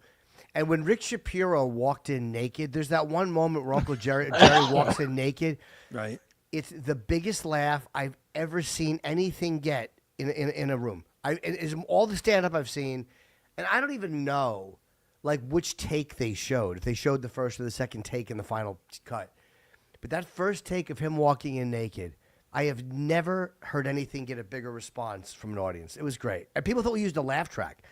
And when Rick Shapiro walked in naked, there's that one moment where Uncle Jerry walks in naked. Right. It's the biggest laugh I've ever seen anything get in a room. It's all the stand-up I've seen, and I don't even know. like which take they showed. If they showed the first or the second take in the final cut. But that first take of him walking in naked, I have never heard anything get a bigger response from an audience. It was great. And people thought we used a laugh track.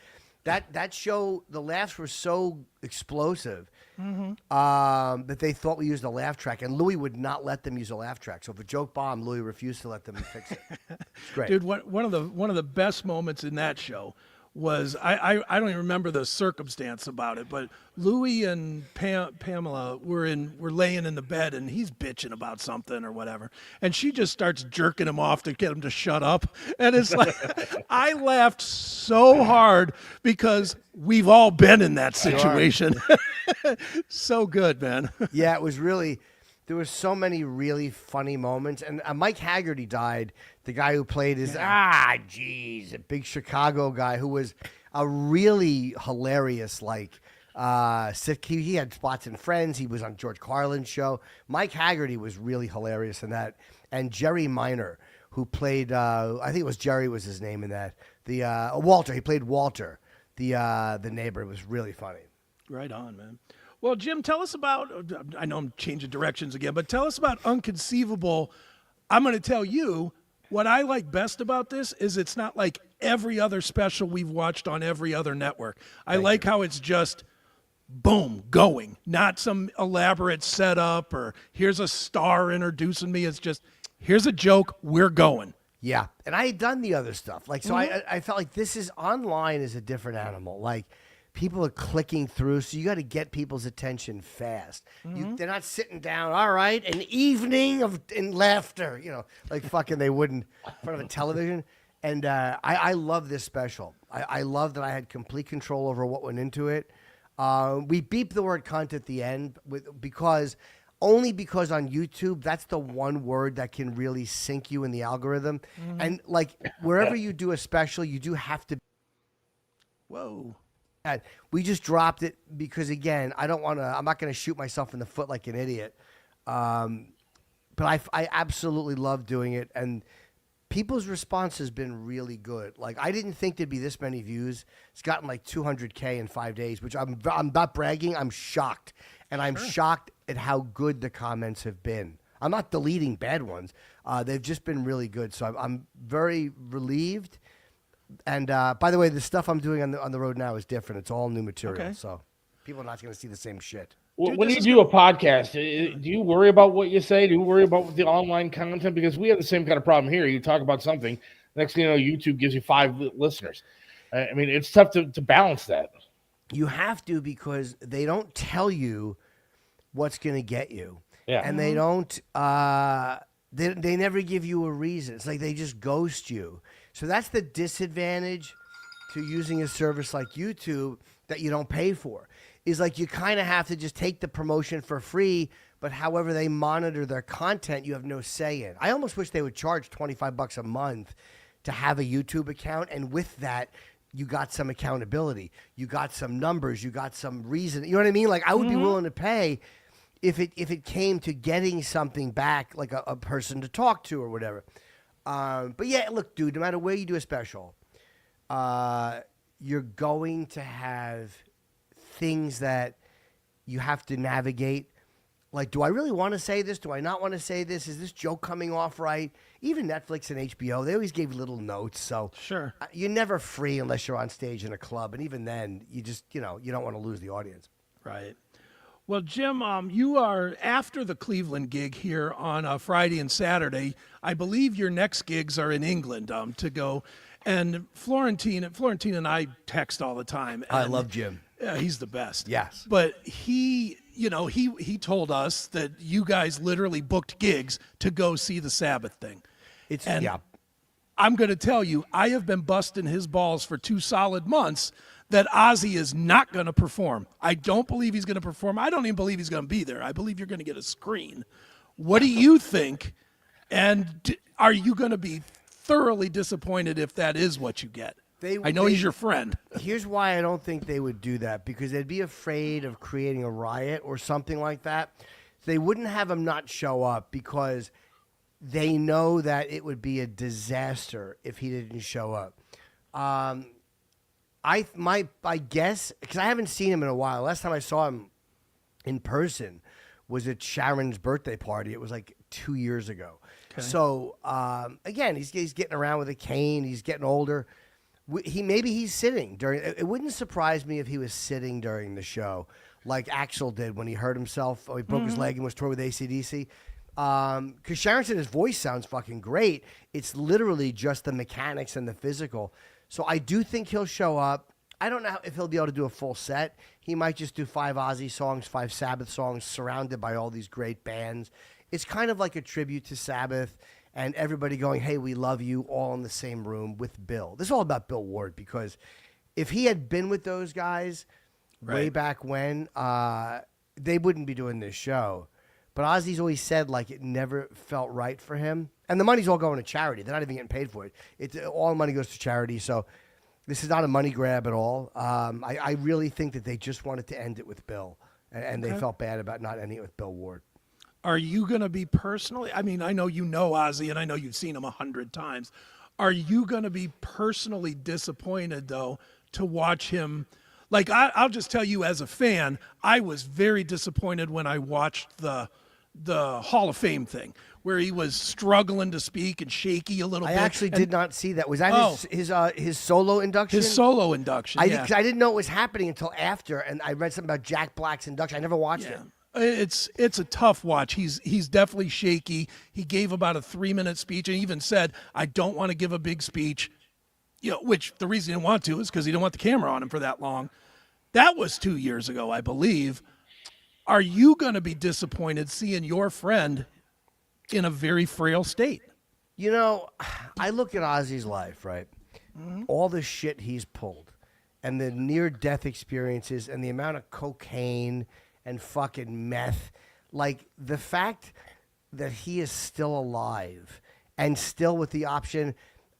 That show, the laughs were so explosive that they thought we used a laugh track. And Louis would not let them use a laugh track. So if a joke bombed, Louis refused to let them fix it. It's great. Dude, one of the best moments in that show was I don't even remember the circumstance about it, but Louis and Pamela were laying in the bed and he's bitching about something or whatever, and she just starts jerking him off to get him to shut up, and it's like I laughed so hard because we've all been in that situation. So good, man. Yeah, it was really. There were so many really funny moments, and Mike Haggerty died. The guy who played his a big Chicago guy who was a really hilarious he had spots in Friends. He was on George Carlin's show. Mike Haggerty was really hilarious in that, and Jerry Minor, who played I think it was Jerry was his name in that. Walter. He played Walter, the neighbor. It was really funny. Right on, man. Well, Jim, tell us about, I know I'm changing directions again, but tell us about Unconceivable. I'm going to tell you, what I like best about this is it's not like every other special we've watched on every other network. I like how it's just, boom, going. Not some elaborate setup or here's a star introducing me. It's just, here's a joke, we're going. Yeah, and I had done the other stuff. I felt like this is online is a different animal. Like, people are clicking through, so you got to get people's attention fast. They're not sitting down, all right, an evening in laughter, like fucking they wouldn't in front of a television. And I love this special. I love that I had complete control over what went into it. We beeped the word cunt at the end because on YouTube, that's the one word that can really sink you in the algorithm. And like wherever you do a special, you do have to. Whoa. We just dropped it because, again, I'm not going to shoot myself in the foot like an idiot. But I absolutely love doing it. And people's response has been really good. Like, I didn't think there'd be this many views. It's gotten like 200K in 5 days, which I'm not bragging. I'm shocked. And I'm shocked at how good the comments have been. I'm not deleting bad ones. They've just been really good. So I'm very relieved. And by the way, the stuff I'm doing on the road now is different. It's all new material, so people are not going to see the same shit. When you do a podcast, do you worry about what you say? Do you worry about the online content? Because we have the same kind of problem here. You talk about something, next thing you know, YouTube gives you 5 listeners. I mean, it's tough to balance that. You have to, because they don't tell you what's going to get you. Yeah. And they don't, they never give you a reason. It's like they just ghost you. So that's the disadvantage to using a service like YouTube that you don't pay for. Is like you kind of have to just take the promotion for free, but however they monitor their content, you have no say in. I almost wish they would charge $25 a month to have a YouTube account, and with that, you got some accountability. You got some numbers. You got some reason. You know what I mean? Like, I would be willing to pay if it came to getting something back, like a person to talk to or whatever. But yeah, look, dude, no matter where you do a special, you're going to have things that you have to navigate. Like, do I really want to say this? Do I not want to say this? Is this joke coming off right? Even Netflix and HBO, they always gave little notes. So sure, you're never free unless you're on stage in a club. And even then, you just, you don't want to lose the audience. Right. Well, Jim, you are after the Cleveland gig here on Friday and Saturday. I believe your next gigs are in England to go. And Florentine and I text all the time. I love Jim. Yeah, he's the best. Yes. But he told us that you guys literally booked gigs to go see the Sabbath thing. I'm going to tell you, I have been busting his balls for 2 solid months that Ozzy is not going to perform. I don't believe he's going to perform. I don't even believe he's going to be there. I believe you're going to get a screen. What do you think? And are you going to be thoroughly disappointed if that is what you get? I know he's your friend. Here's why I don't think they would do that, because they'd be afraid of creating a riot or something like that. They wouldn't have him not show up because they know that it would be a disaster if he didn't show up. I guess, because I haven't seen him in a while. Last time I saw him in person was at Sharon's birthday party. It was like 2 years ago. Okay. So again, he's getting around with a cane. He's getting older. Maybe he's sitting during. It wouldn't surprise me if he was sitting during the show, like Axl did when he hurt himself. Or he broke his leg and was touring with AC/DC. Because Sharon said his voice sounds fucking great. It's literally just the mechanics and the physical. So I do think he'll show up. I don't know if he'll be able to do a full set. He might just do 5 Ozzy songs, 5 Sabbath songs, surrounded by all these great bands. It's kind of like a tribute to Sabbath and everybody going, hey, we love you, all in the same room with Bill. This is all about Bill Ward, because if he had been with those guys way back when, they wouldn't be doing this show. But Ozzy's always said, like, it never felt right for him. And the money's all going to charity. They're not even getting paid for it. All the money goes to charity. So this is not a money grab at all. I really think that they just wanted to end it with Bill. And they felt bad about not ending it with Bill Ward. Are you going to be personally, I mean, I know you know Ozzy, and I know you've seen him 100 times. Are you going to be personally disappointed, though, to watch him? Like, I'll just tell you, as a fan, I was very disappointed when I watched the Hall of Fame thing, where he was struggling to speak and shaky a little bit. I actually did not see that. Was that his solo induction? His solo induction, I didn't know it was happening until after, and I read something about Jack Black's induction. I never watched it. It's a tough watch. He's definitely shaky. He gave about a 3-minute speech and even said, I don't want to give a big speech, which the reason he didn't want to is because he didn't want the camera on him for that long. That was 2 years ago, I believe. Are you going to be disappointed seeing your friend in a very frail state? I look at Ozzy's life, right? Mm-hmm. All the shit he's pulled and the near-death experiences and the amount of cocaine and fucking meth. Like, the fact that he is still alive and still with the option,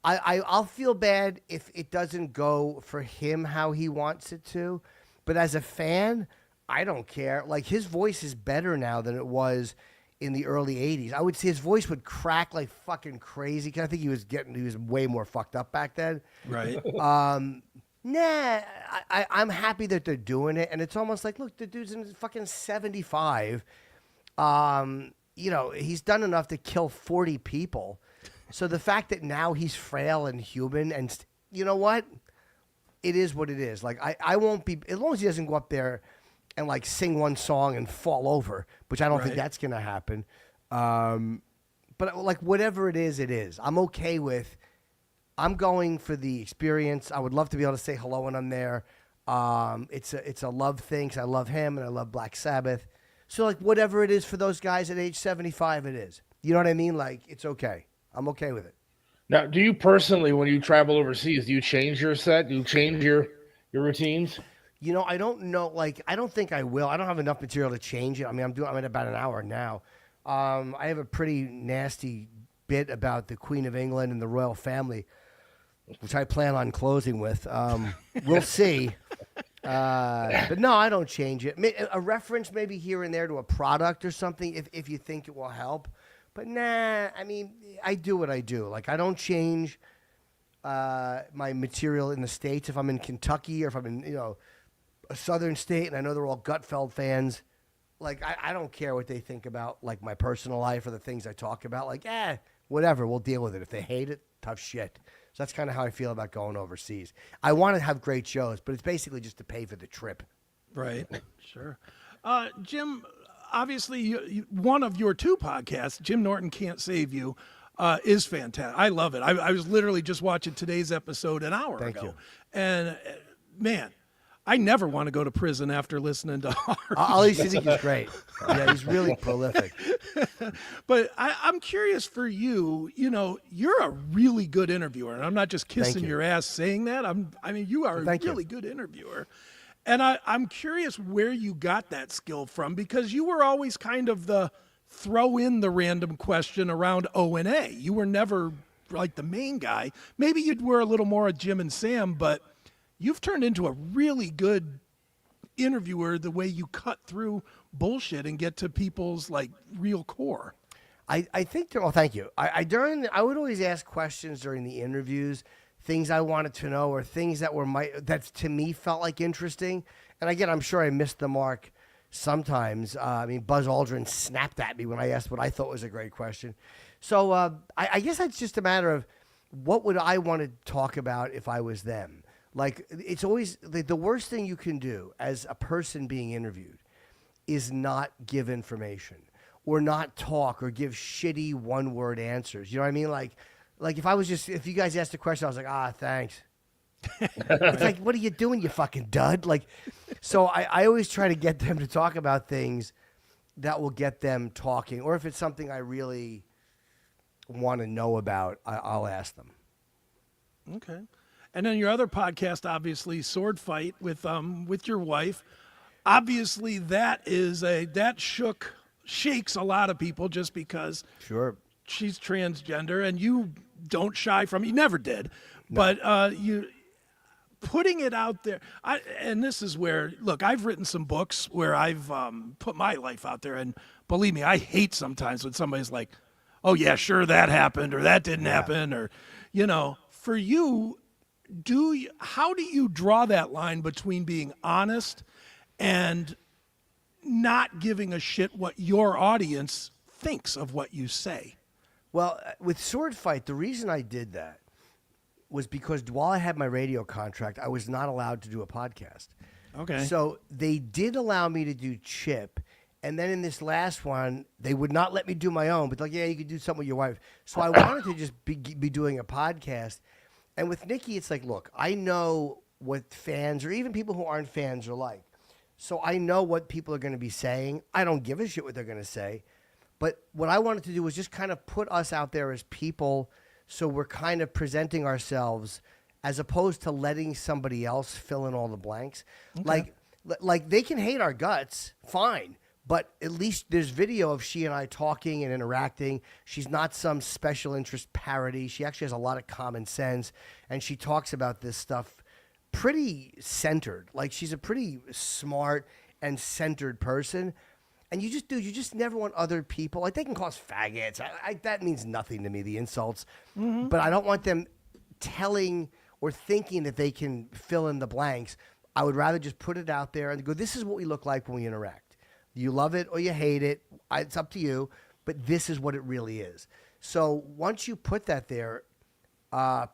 I'll feel bad if it doesn't go for him how he wants it to. But as a fan, I don't care. Like, his voice is better now than it was in the early 80s. I would say his voice would crack like fucking crazy, because I think he was way more fucked up back then. Right. I'm happy that they're doing it, and it's almost like, look, the dude's in fucking 75. He's done enough to kill 40 people. So the fact that now he's frail and human, and you know what? It is what it is. Like, I won't be, as long as he doesn't go up there and like sing one song and fall over, which I don't think that's going to happen. But like, whatever it is. I'm okay with, I'm going for the experience. I would love to be able to say hello when I'm there. It's a love thing, 'cause I love him and I love Black Sabbath. So like, whatever it is for those guys at age 75, it is. You know what I mean? Like, it's okay. I'm okay with it. Now, do you personally, when you travel overseas, do you change your set? Do you change your routines? I don't know. Like, I don't think I will. I don't have enough material to change it. I mean, I'm at about an hour now. I have a pretty nasty bit about the Queen of England and the royal family, which I plan on closing with. We'll see. But no, I don't change it. A reference maybe here and there to a product or something if you think it will help. But nah, I mean, I do what I do. Like, I don't change my material in the States. If I'm in Kentucky or if I'm in, a southern state and I know they're all Gutfeld fans, like, I don't care what they think about, like, my personal life or the things I talk about. Like, whatever, we'll deal with it. If they hate it, tough shit. So that's kind of how I feel about going overseas. I want to have great shows, but it's basically just to pay for the trip. Right. Sure. Jim, obviously, one of your 2 podcasts, Jim Norton Can't Save You, is fantastic. I love it. I was literally just watching today's episode an hour ago. Thank you. And, man, I never want to go to prison after listening to Ali Siddiq is great. Yeah, he's really prolific. But I'm curious for you, you're a really good interviewer, and I'm not just kissing your ass saying that. You are a really good interviewer. And I'm curious where you got that skill from, because you were always kind of the throw in the random question around O&A. You were never like the main guy. Maybe you were a little more a Jim and Sam, but you've turned into a really good interviewer the way you cut through bullshit and get to people's like real core. I think, well, thank you. I would always ask questions during the interviews things I wanted to know or things that were that to me felt like interesting. And again, I'm sure I missed the mark sometimes. I mean, Buzz Aldrin snapped at me when I asked what I thought was a great question. So I guess it's just a matter of what would I want to talk about if I was them. Like, it's always the worst thing you can do as a person being interviewed is not give information or not talk or give shitty one-word answers. You know what I mean? Like if you guys asked a question, I was like, thanks. It's like, what are you doing, you fucking dud? Like, so I always try to get them to talk about things that will get them talking. Or if it's something I really want to know about, I'll ask them. Okay. And then your other podcast, obviously, Sword Fight with your wife. Obviously, that shakes a lot of people just because Sure. she's transgender, and you don't shy from it. You never did, no. But you putting it out there. And this is where, look, I've written some books where I've put my life out there, and believe me, I hate sometimes when somebody's like, "Oh yeah, sure, that happened," or "That didn't happen," or for you. How do you draw that line between being honest and not giving a shit what your audience thinks of what you say? Well, with Sword Fight, the reason I did that was because while I had my radio contract, I was not allowed to do a podcast. Okay. So they did allow me to do Chip. And then in this last one, they would not let me do my own, but like, yeah, you could do something with your wife. So I wanted to just be doing a podcast. And with Nikki, it's like, look, I know what fans or even people who aren't fans are like. So I know what people are going to be saying. I don't give a shit what they're going to say. But what I wanted to do was just kind of put us out there as people, so we're kind of presenting ourselves as opposed to letting somebody else fill in all the blanks. Okay. Like they can hate our guts, fine. But at least there's video of she and I talking and interacting. She's not some special interest parody. She actually has a lot of common sense, and she talks about this stuff pretty centered. Like, she's a pretty smart and centered person. And you just never want other people. Like, they can call us faggots. That means nothing to me, the insults. Mm-hmm. But I don't want them telling or thinking that they can fill in the blanks. I would rather just put it out there and go, this is what we look like when we interact. You love it or you hate it. It's up to you. But this is what it really is. So once you put that there,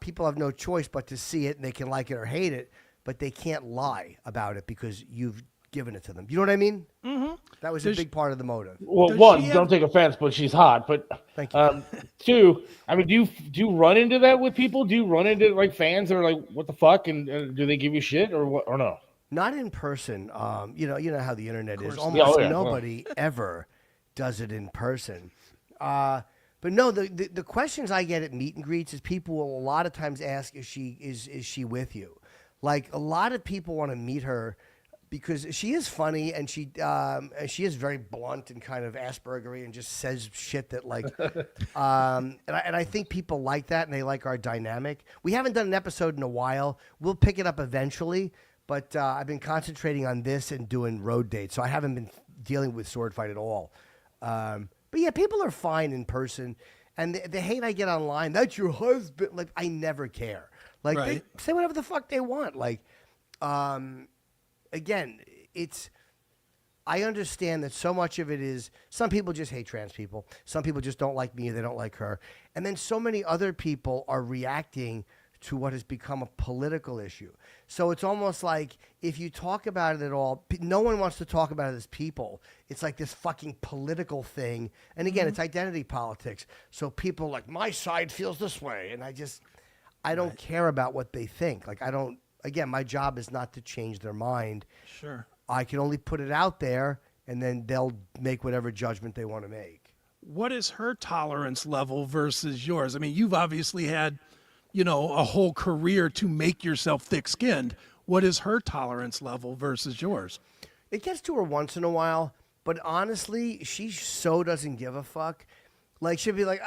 people have no choice but to see it, and they can like it or hate it, but they can't lie about it because you've given it to them. You know what I mean? Mm-hmm. That was a big part of the motive. Well, one, don't take offense, but she's hot. But thank you. Two, I mean, do you run into that with people? Do you run into like fans that are like, what the fuck, and do they give you shit or what, or no? Not in person. You know how the internet is. Almost nobody ever does it in person. But no, the questions I get at meet and greets is people will a lot of times ask, is she with you? Like, a lot of people want to meet her because she is funny, and she is very blunt and kind of Aspergery and just says shit that like, and I think people like that, and they like our dynamic. We haven't done an episode in a while. We'll pick it up eventually. But I've been concentrating on this and doing road dates, so I haven't been dealing with Sword Fight at all. But yeah, people are fine in person, and the hate I get online, that's your husband. Like, I never care. Like, right. They say whatever the fuck they want. Like, again, I understand that so much of it is some people just hate trans people. Some people just don't like me or they don't like her. And then so many other people are reacting to what has become a political issue. So it's almost like if you talk about it at all, no one wants to talk about it as people. It's like this fucking political thing. And again, It's identity politics. So people are like, my side feels this way. And I don't care about what they think. Like, again, my job is not to change their mind. Sure. I can only put it out there, and then they'll make whatever judgment they want to make. What is her tolerance level versus yours? I mean, you've obviously had a whole career to make yourself thick-skinned. What is her tolerance level versus yours? It gets to her once in a while, but honestly, she so doesn't give a fuck. Like, she'll be like,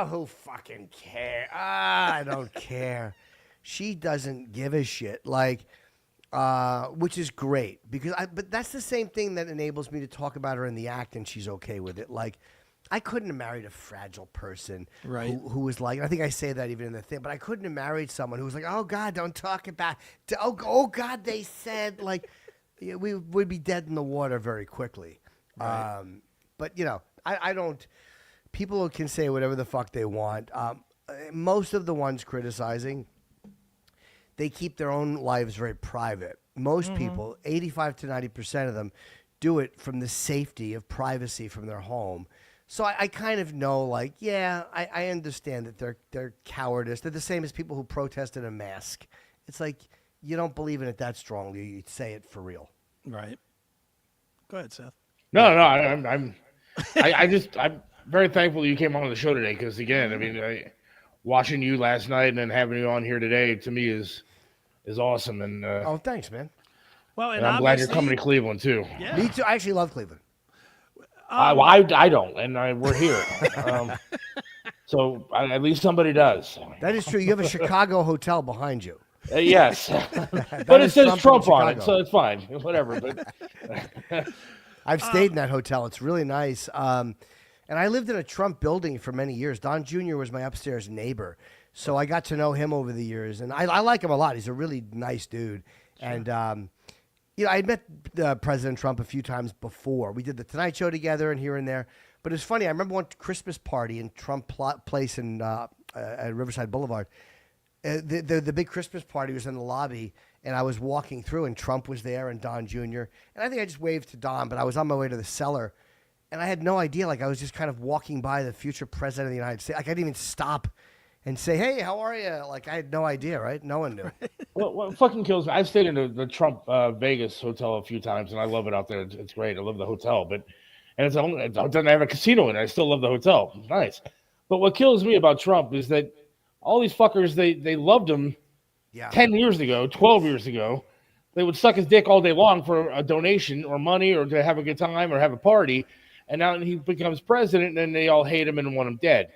who fucking care? I don't care. She doesn't give a shit. Like, which is great, but that's the same thing that enables me to talk about her in the act, and she's okay with it. Like, I couldn't have married a fragile person Right. who was like, I think I say that even in the thing, but I couldn't have married someone who was like, oh God, don't talk about, oh God, they said, like, yeah, we would be dead in the water very quickly. Right. But, you know, I don't, people can say whatever the fuck they want. Most of the ones criticizing, they keep their own lives very private. Most people, 85 to 90% of them, do it from the safety of privacy from their home. So I kind of know, like, yeah, I understand that they're cowardice. They're the same as people who protest in a mask. It's like, you don't believe in it that strongly. You say it for real. Right. Go ahead, Seth. No, I'm very thankful you came on the show today because, again, I mean, watching you last night and then having you on here today, to me, is awesome. And Oh, thanks, man. Well, and I'm glad you're coming to Cleveland, too. Yeah. Me too. I actually love Cleveland. I don't, and we're here. So at least somebody does. That is true. You have a Chicago hotel behind you. Yes. That But it is says Trump in on it, Chicago. so it's fine. Whatever. But I've stayed in that hotel. It's really nice. And I lived in a Trump building for many years. Don Jr. was my upstairs neighbor. So I got to know him over the years. And I like him a lot. He's a really nice dude. Sure. And, you know, I'd met President Trump a few times before. We did the Tonight Show together and here and there. But it's funny. I remember one Christmas party in Trump Place in at Riverside Boulevard. The big Christmas party was in the lobby, and I was walking through, and Trump was there and Don Jr. And I think I just waved to Don, but I was on my way to the cellar, and I had no idea. Like, I was just kind of walking by the future president of the United States. Like, I didn't even stop and say, hey, how are you? Like, I had no idea, right? No one knew. what fucking kills me, I've stayed in the Trump Vegas hotel a few times, and I love it out there. It's great. I love the hotel, and it doesn't have a casino in it. I still love the hotel. It's nice. But what kills me about Trump is that all these fuckers, they loved him 10 years ago, 12 years ago. They would suck his dick all day long for a donation or money or to have a good time or have a party. And now he becomes president, and then they all hate him and want him dead.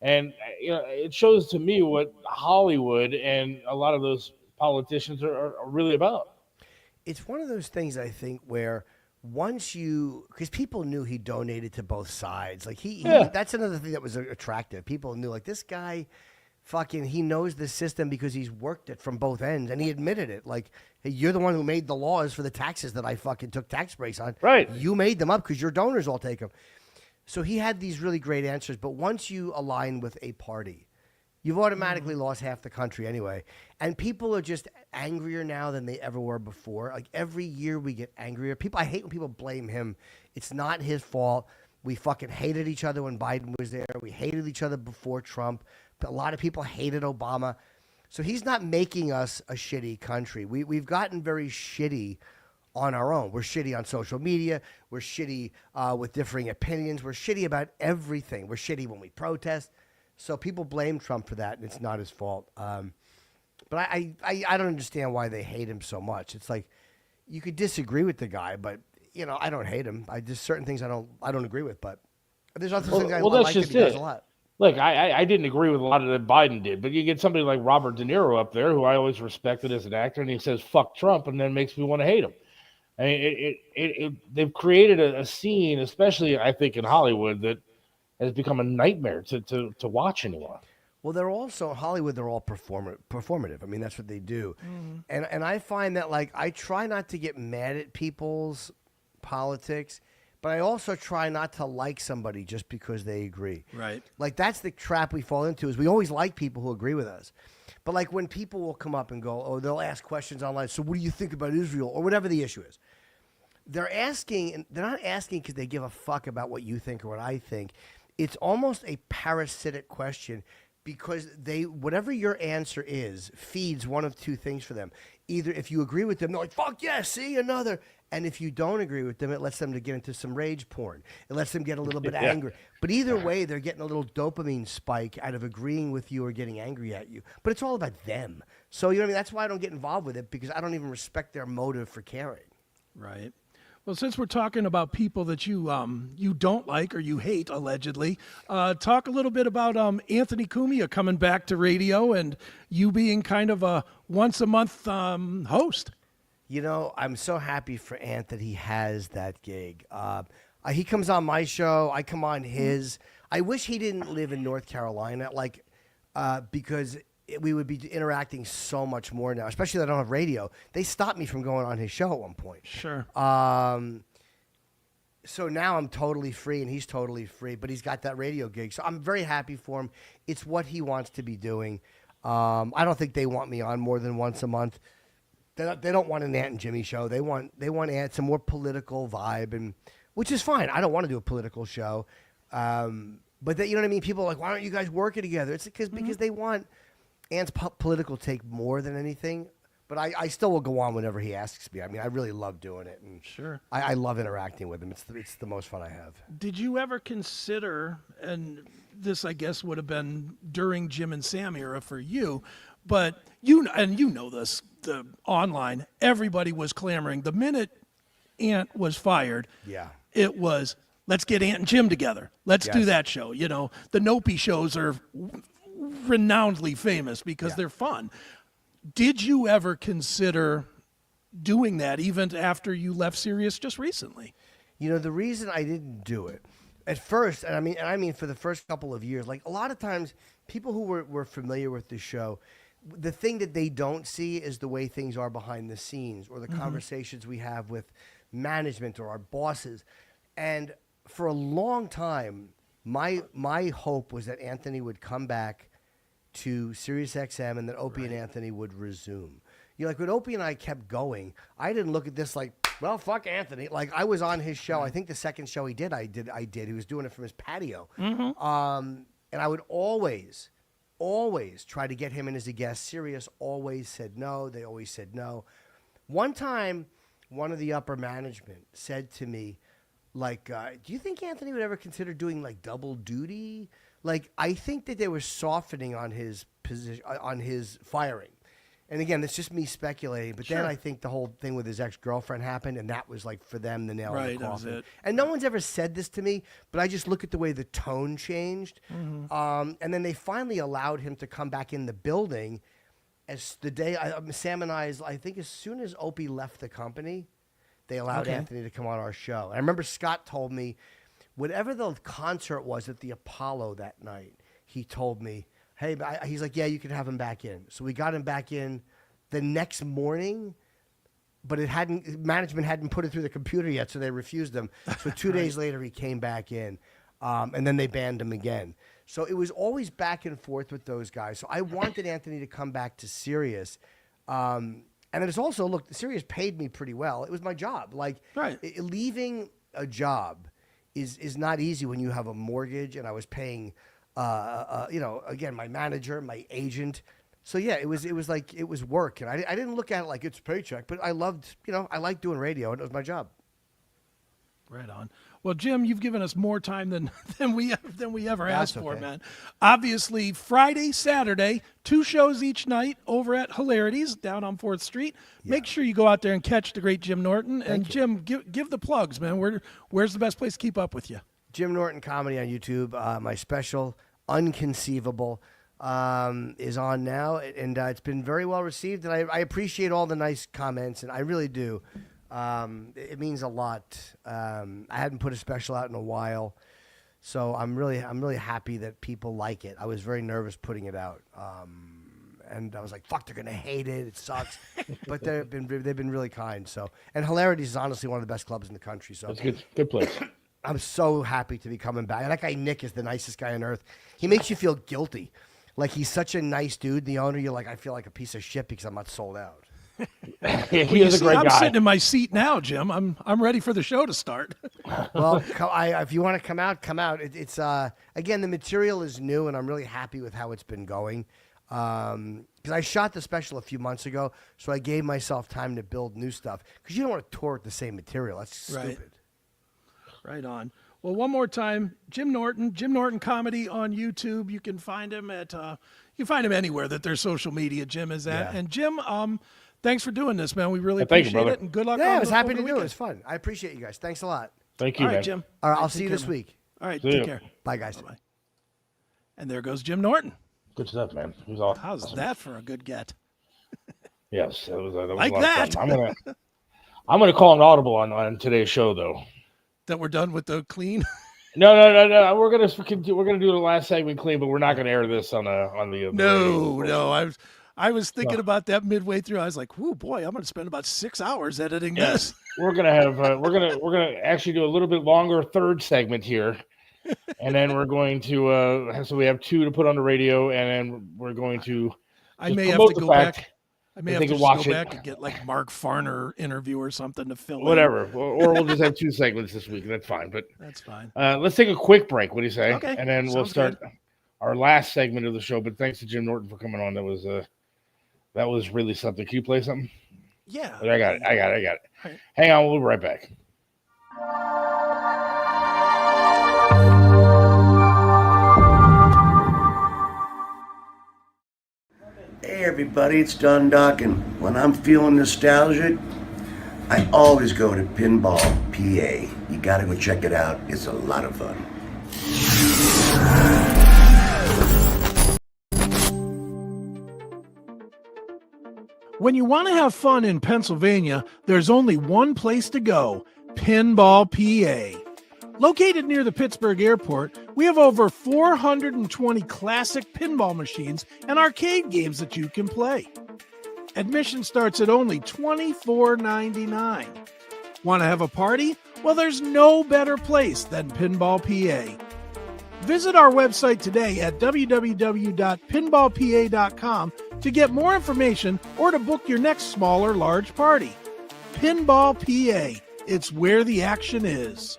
And you know, it shows to me what Hollywood and a lot of those politicians are really about. It's one of those things, I think, where once because people knew he donated to both sides. Like he that's another thing that was attractive. People knew, like, this guy fucking, he knows the system because he's worked it from both ends, and he admitted it. Like, hey, you're the one who made the laws for the taxes that I fucking took tax breaks on. Right. You made them up because your donors all take them. So he had these really great answers, but once you align with a party, you've automatically lost half the country anyway. And people are just angrier now than they ever were before. Like, every year we get angrier. I hate when people blame him. It's not his fault. We fucking hated each other when Biden was there. We hated each other before Trump. A lot of people hated Obama. So he's not making us a shitty country. We've gotten very shitty on our own. We're shitty on social media. We're shitty with differing opinions. We're shitty about everything. We're shitty when we protest. So people blame Trump for that, and it's not his fault. But I don't understand why they hate him so much. It's like, you could disagree with the guy, but you know, I don't hate him. I just, certain things I don't agree with, but there's other things I like that he does a lot. Look, I didn't agree with a lot of that Biden did, but you get somebody like Robert De Niro up there, who I always respected as an actor, and he says "fuck Trump," and then makes me want to hate him. I mean, they've created a scene, especially I think in Hollywood, that has become a nightmare to watch anymore. Well, they're also, Hollywood, they're all performative. I mean, that's what they do. Mm-hmm. And I find that, like, I try not to get mad at people's politics, but I also try not to like somebody just because they agree. Right. Like, that's the trap we fall into, is we always like people who agree with us. But, like, when people will come up and go, oh, they'll ask questions online, so what do you think about Israel, or whatever the issue is. They're asking, and they're not asking because they give a fuck about what you think or what I think. It's almost a parasitic question, because whatever your answer is feeds one of two things for them. Either if you agree with them, they're like, fuck yeah, see, another. And if you don't agree with them, it lets them to get into some rage porn. It lets them get a little bit angry. But either way, they're getting a little dopamine spike out of agreeing with you or getting angry at you. But it's all about them. So, you know what I mean? That's why I don't get involved with it, because I don't even respect their motive for caring. Right. Well, since we're talking about people that you don't like or you hate, allegedly, talk a little bit about Anthony Cumia coming back to radio and you being kind of a once-a-month host. You know, I'm so happy for Ant that he has that gig. I He comes on my show. I come on his. I wish he didn't live in North Carolina, because we would be interacting so much more now, especially that I don't have radio. They stopped me from going on his show at one point. Sure. So now I'm totally free, and he's totally free, but he's got that radio gig. So I'm very happy for him. It's what he wants to be doing. I don't think they want me on more than once a month. They don't want an Ant and Jimmy show. They want Ant some more political vibe, and which is fine. I don't want to do a political show. But you know what I mean? People are like, why aren't you guys working together? It's because they want Ant's political take more than anything. But I still will go on whenever he asks me. I mean, I really love doing it. And sure. I love interacting with him. It's the most fun I have. Did you ever consider, and this I guess would have been during Jim and Sam era for you, but you know this, the online, everybody was clamoring. The minute Ant was fired, it was, let's get Ant and Jim together. Let's do that show. You know, the Nopi shows are renownedly famous because they're fun. Did you ever consider doing that even after you left Sirius just recently? You know, the reason I didn't do it at first, and I mean for the first couple of years, like a lot of times people who were familiar with the show, the thing that they don't see is the way things are behind the scenes or the conversations we have with management or our bosses. And for a long time, my hope was that Anthony would come back to Sirius XM and that Opie and Anthony would resume. You know, like when Opie and I kept going, I didn't look at this like, well, fuck Anthony. Like I was on his show. I think the second show he did, I did. He was doing it from his patio. And I would always try to get him in as a guest. Sirius always said no. They always said no. One time, one of the upper management said to me, like, do you think Anthony would ever consider doing like double duty? Like, I think that they were softening on his position, on his firing. And again, it's just me speculating. But then I think the whole thing with his ex-girlfriend happened, and that was like for them the nail in the coffin. That was it. And no one's ever said this to me, but I just look at the way the tone changed. And then they finally allowed him to come back in the building. As the day Sam and I think as soon as Opie left the company, they allowed Anthony to come on our show. I remember Scott told me, whatever the concert was at the Apollo that night, he told me, hey, he's like, yeah, you can have him back in. So we got him back in the next morning, but management hadn't put it through the computer yet, so they refused him. So 2 days later, he came back in, and then they banned him again. So it was always back and forth with those guys. So I wanted Anthony to come back to Sirius. And then it's also, look, Sirius paid me pretty well. It was my job. Like, leaving a job is not easy when you have a mortgage, and I was paying, again, my manager, my agent. So yeah, it was like, it was work, and I didn't look at it like it's a paycheck, but I loved, I liked doing radio, and it was my job. Right on. Well, Jim, you've given us more time than we ever asked for, man. Obviously, Friday, Saturday, 2 shows each night over at Hilarities down on 4th Street. Yeah. Make sure you go out there and catch the great Jim Norton. And Jim, give the plugs, man. Where's the best place to keep up with you? Jim Norton Comedy on YouTube. My special, Unconceivable, is on now, and it's been very well received. And I appreciate all the nice comments, and I really do. It means a lot. I hadn't put a special out in a while, so I'm really happy that people like it. I was very nervous putting it out, and I was like, "Fuck, they're gonna hate it. It sucks." But they've been really kind. So, and Hilarities is honestly one of the best clubs in the country. So that's good place. I'm so happy to be coming back. And that guy Nick is the nicest guy on earth. He makes you feel guilty, like he's such a nice dude. The owner, you're like, I feel like a piece of shit because I'm not sold out. He is a great guy. I'm sitting in my seat now, Jim. I'm ready for the show to start. Well, if you want to come out, come out. It's again, the material is new, and I'm really happy with how it's been going. Because I shot the special a few months ago, so I gave myself time to build new stuff. Because you don't want to tour with the same material. That's stupid. Right on. Well, one more time, Jim Norton Comedy on YouTube. You can find him anywhere that there's social media. Jim is at, and Jim, thanks for doing this, man. We really appreciate it, and good luck. Yeah, I was happy to do it. It was fun. I appreciate you guys. Thanks a lot. Thank you, All right, man. Jim. All right, I'll see you this week. All right, take care. Bye, guys. Bye-bye. And there goes Jim Norton. Good stuff, man. He was awesome. How's that for a good get? Yes, that was like a lot that. of fun. I'm gonna call an audible on today's show, though. That we're done with the clean. No. We're gonna do the last segment clean, but we're not gonna air this on the No. I was thinking about that midway through. I was like, "Whoo, boy, I'm going to spend about 6 hours editing this." We're gonna have we're gonna actually do a little bit longer third segment here, and then we're going to so we have 2 to put on the radio, and then we're going to. I may have to go back. I may have to just go back and get like Mark Farner interview or something to fill whatever, or we'll just have 2 segments this week, and that's fine. But that's fine. Let's take a quick break. What do you say? Okay, and then we'll start our last segment of the show. But thanks to Jim Norton for coming on. That was really something. Can you play something? Yeah. I got it. Right. Hang on, we'll be right back. Hey everybody, it's Don Dockin. When I'm feeling nostalgic, I always go to Pinball PA. You gotta go check it out. It's a lot of fun. When you want to have fun in Pennsylvania, there's only one place to go, Pinball PA. Located near the Pittsburgh airport, we have over 420 classic pinball machines and arcade games that you can play. Admission starts at only $24.99. Want to have a party? Well, there's no better place than Pinball PA. Visit our website today at www.pinballpa.com to get more information or to book your next small or large party. Pinball PA, it's where the action is.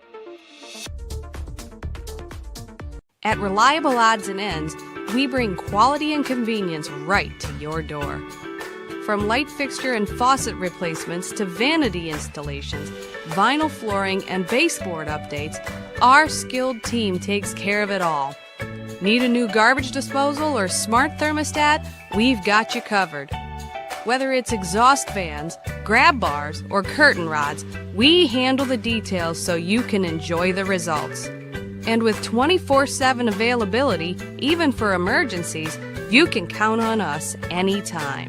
At Reliable Odds and Ends, we bring quality and convenience right to your door. From light fixture and faucet replacements to vanity installations, vinyl flooring, and baseboard updates, our skilled team takes care of it all. Need a new garbage disposal or smart thermostat? We've got you covered. Whether it's exhaust fans, grab bars, or curtain rods, we handle the details so you can enjoy the results. And with 24/7 availability, even for emergencies, you can count on us anytime.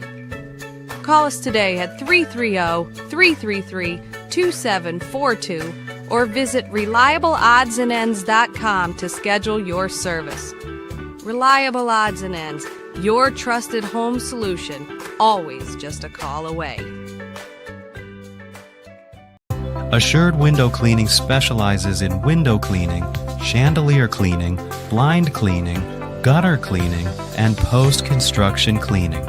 Call us today at 330-333-2742 or visit reliableoddsandends.com to schedule your service. Reliable Odds and Ends, your trusted home solution, always just a call away. Assured Window Cleaning specializes in window cleaning, chandelier cleaning, blind cleaning, gutter cleaning, and post-construction cleaning.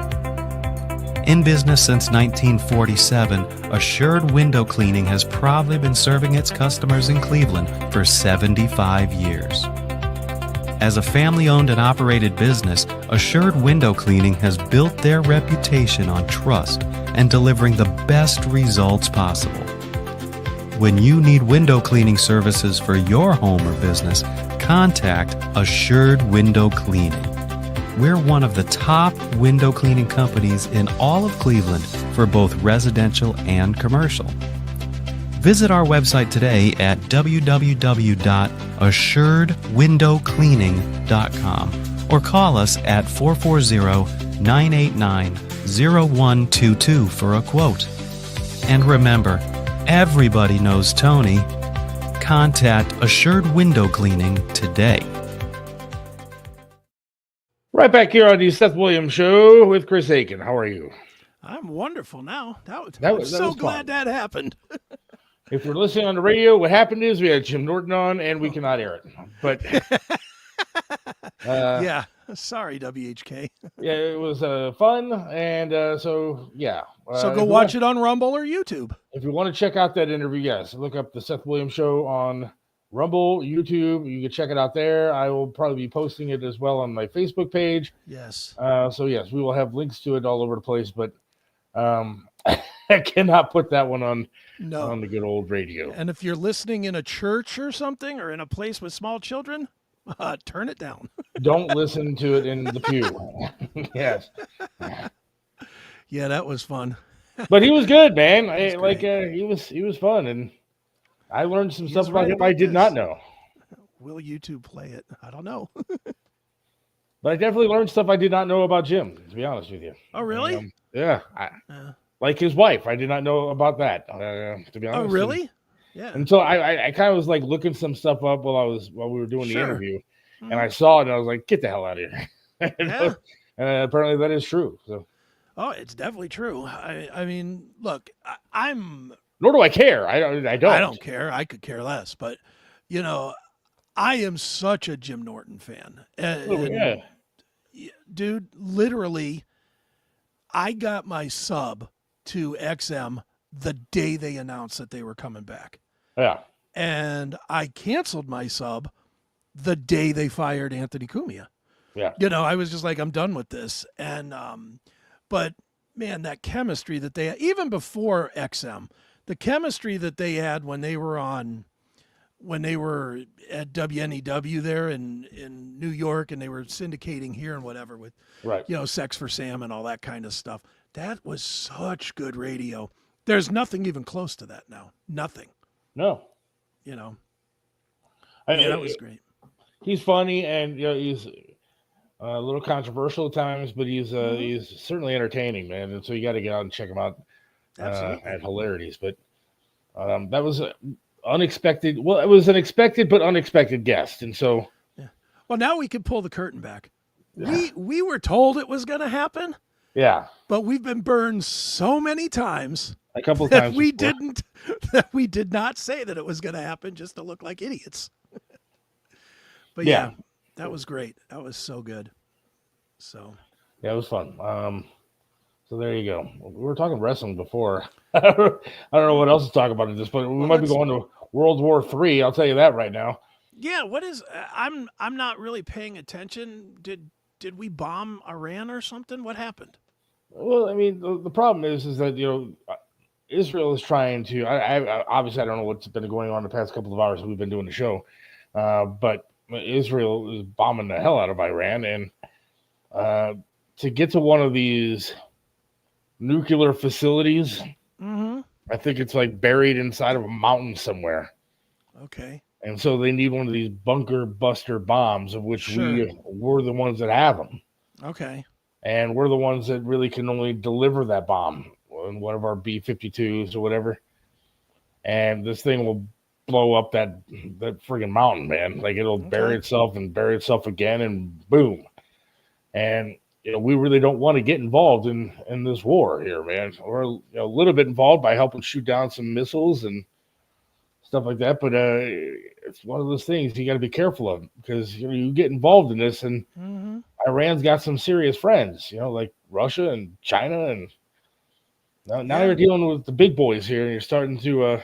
In business since 1947, Assured Window Cleaning has proudly been serving its customers in Cleveland for 75 years. As a family-owned and operated business, Assured Window Cleaning has built their reputation on trust and delivering the best results possible. When you need window cleaning services for your home or business, contact Assured Window Cleaning. We're one of the top window cleaning companies in all of Cleveland for both residential and commercial. Visit our website today at www.assuredwindowcleaning.com or call us at 440-989-0122 for a quote. And remember, everybody knows Tony. Contact Assured Window Cleaning today. Right back here on the Seth Williams Show with Chris Akin. How are you? I'm wonderful now. I'm was so fun. glad that happened. If you're listening on the radio, what happened is we had Jim Norton on, and we cannot air it. But yeah, sorry, WHK. yeah, it was fun, and so yeah. So go watch it on Rumble or YouTube. If you want to check out that interview, yes, look up the Seth Williams Show on Rumble, YouTube. You can check it out there. I will probably be posting it as well on my Facebook page. Yes. So yes, we will have links to it all over the place, but I cannot put that one on the good old radio. And if you're listening in a church or something, or in a place with small children, turn it down. Don't listen to it in the pew. Yes. Yeah, that was fun. But he was good, man. He was fun, and I learned some stuff about him I did not know. Will YouTube play it? I don't know. But I definitely learned stuff I did not know about Jim, to be honest with you. Oh, really? Yeah. Like his wife. I did not know about that, to be honest. Oh, really? Yeah. And so I kind of was like looking some stuff up while we were doing the Sure. interview, and I saw it and I was like, get the hell out of here. Yeah. And apparently that is true. So Oh, it's definitely true. I mean, look, I'm. nor do I care. I don't. I don't care. I could care less. But, you know, I am such a Jim Norton fan. Oh, yeah. Dude, literally, I got my sub to XM the day they announced that they were coming back. Yeah. And I canceled my sub the day they fired Anthony Cumia. Yeah. You know, I was just like, I'm done with this. And, but man, that chemistry that they had, even before XM, the chemistry that they had when they were at WNEW there in New York and they were syndicating here and whatever with, Right. you know, Sex for Sam and all that kind of stuff. That was such good radio. There's nothing even close to that now. Nothing. No. You know. I mean, that was great. He's funny and you know he's a little controversial at times, but he's certainly entertaining, man. And so you got to get out and check him out at Hilarities. But that was unexpected. Well, it was an expected but unexpected guest, and so well, now we can pull the curtain back. Yeah. We were told it was going to happen. Yeah, but we've been burned so many times. A couple of times that we did not say that it was going to happen just to look like idiots. But yeah, that was great. That was so good. So yeah, it was fun. So there you go. We were talking wrestling before. I don't know what else to talk about at this point. We might be going to World War III. I'll tell you that right now. Yeah, what is? I'm not really paying attention. Did we bomb Iran or something? What happened? Well, I mean, the problem is that you know Israel is trying to. I obviously I don't know what's been going on the past couple of hours we've been doing the show, but Israel is bombing the hell out of Iran, and to get to one of these nuclear facilities, I think it's like buried inside of a mountain somewhere. Okay. And so they need one of these bunker buster bombs, of which we're the ones that have them. Okay. And we're the ones that really can only deliver that bomb in one of our B-52s or whatever. And this thing will blow up that friggin' mountain, man. Like it'll bury itself and bury itself again, and boom. And you know, we really don't want to get involved in this war here, man. We're a little bit involved by helping shoot down some missiles and stuff like that, but it's one of those things you got to be careful of because you get involved in this, and Iran's got some serious friends, you know, like Russia and China, and now you're dealing with the big boys here, and you're starting to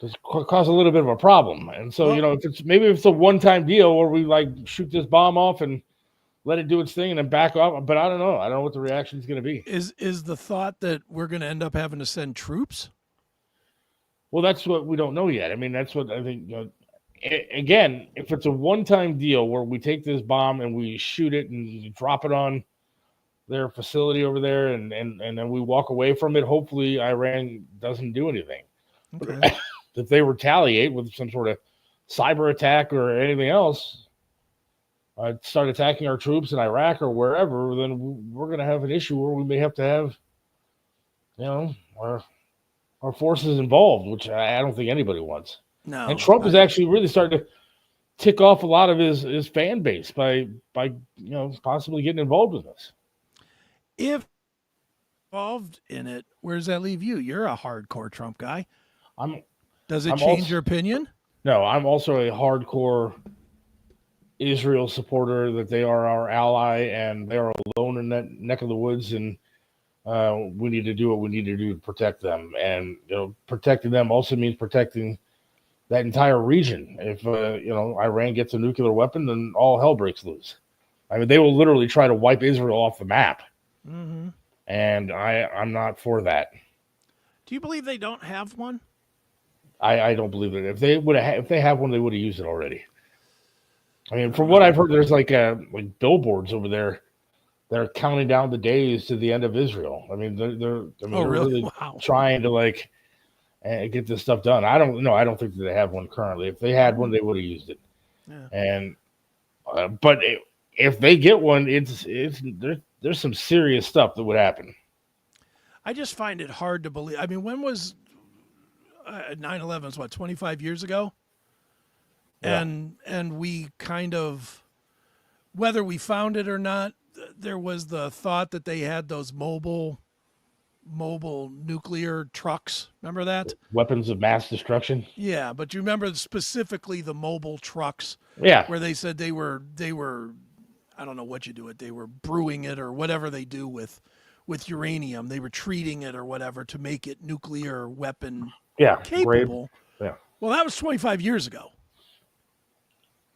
just cause a little bit of a problem. And so, you know, if it's a one-time deal where we like shoot this bomb off and let it do its thing and then back off, but I don't know what the reaction is going to be. Is the thought that we're going to end up having to send troops? Well, that's what we don't know yet. I mean, that's what I think. You know, again, if it's a one-time deal where we take this bomb and we shoot it and drop it on their facility over there, and then we walk away from it, hopefully Iran doesn't do anything. Okay. If they retaliate with some sort of cyber attack or anything else, start attacking our troops in Iraq or wherever, then we're going to have an issue where we may have to have, you know, our forces involved, which I don't think anybody wants. No. And Trump is actually really starting to tick off a lot of his fan base by you know possibly getting involved with this. If involved in it, where does that leave you? You're a hardcore Trump guy. Does it change your opinion? No, I'm also a hardcore Israel supporter, that they are our ally and they are alone in that neck of the woods, and we need to do what we need to do to protect them. And you know, protecting them also means protecting that entire region. If you know, Iran gets a nuclear weapon, then all hell breaks loose. I mean, they will literally try to wipe Israel off the map. And I'm not for that. Do you believe they don't have one? I don't believe it. If they have one, they would have used it already. I mean, from what I've heard, there's like billboards over there that are counting down the days to the end of Israel. I mean, they're really trying to get this stuff done. I don't think that they have one currently. If they had one, they would have used it. Yeah. And but if they get one, there's some serious stuff that would happen. I just find it hard to believe. I mean, when was 9/11 is what, 25 years ago? Yeah. And we kind of, whether we found it or not, there was the thought that they had those mobile nuclear trucks. Remember that? Weapons of mass destruction. Yeah, but you remember specifically the mobile trucks Yeah. where they said they were I don't know what you do it. They were brewing it or whatever they do with uranium. They were treating it or whatever to make it nuclear weapon capable. Yeah. Well, that was 25 years ago.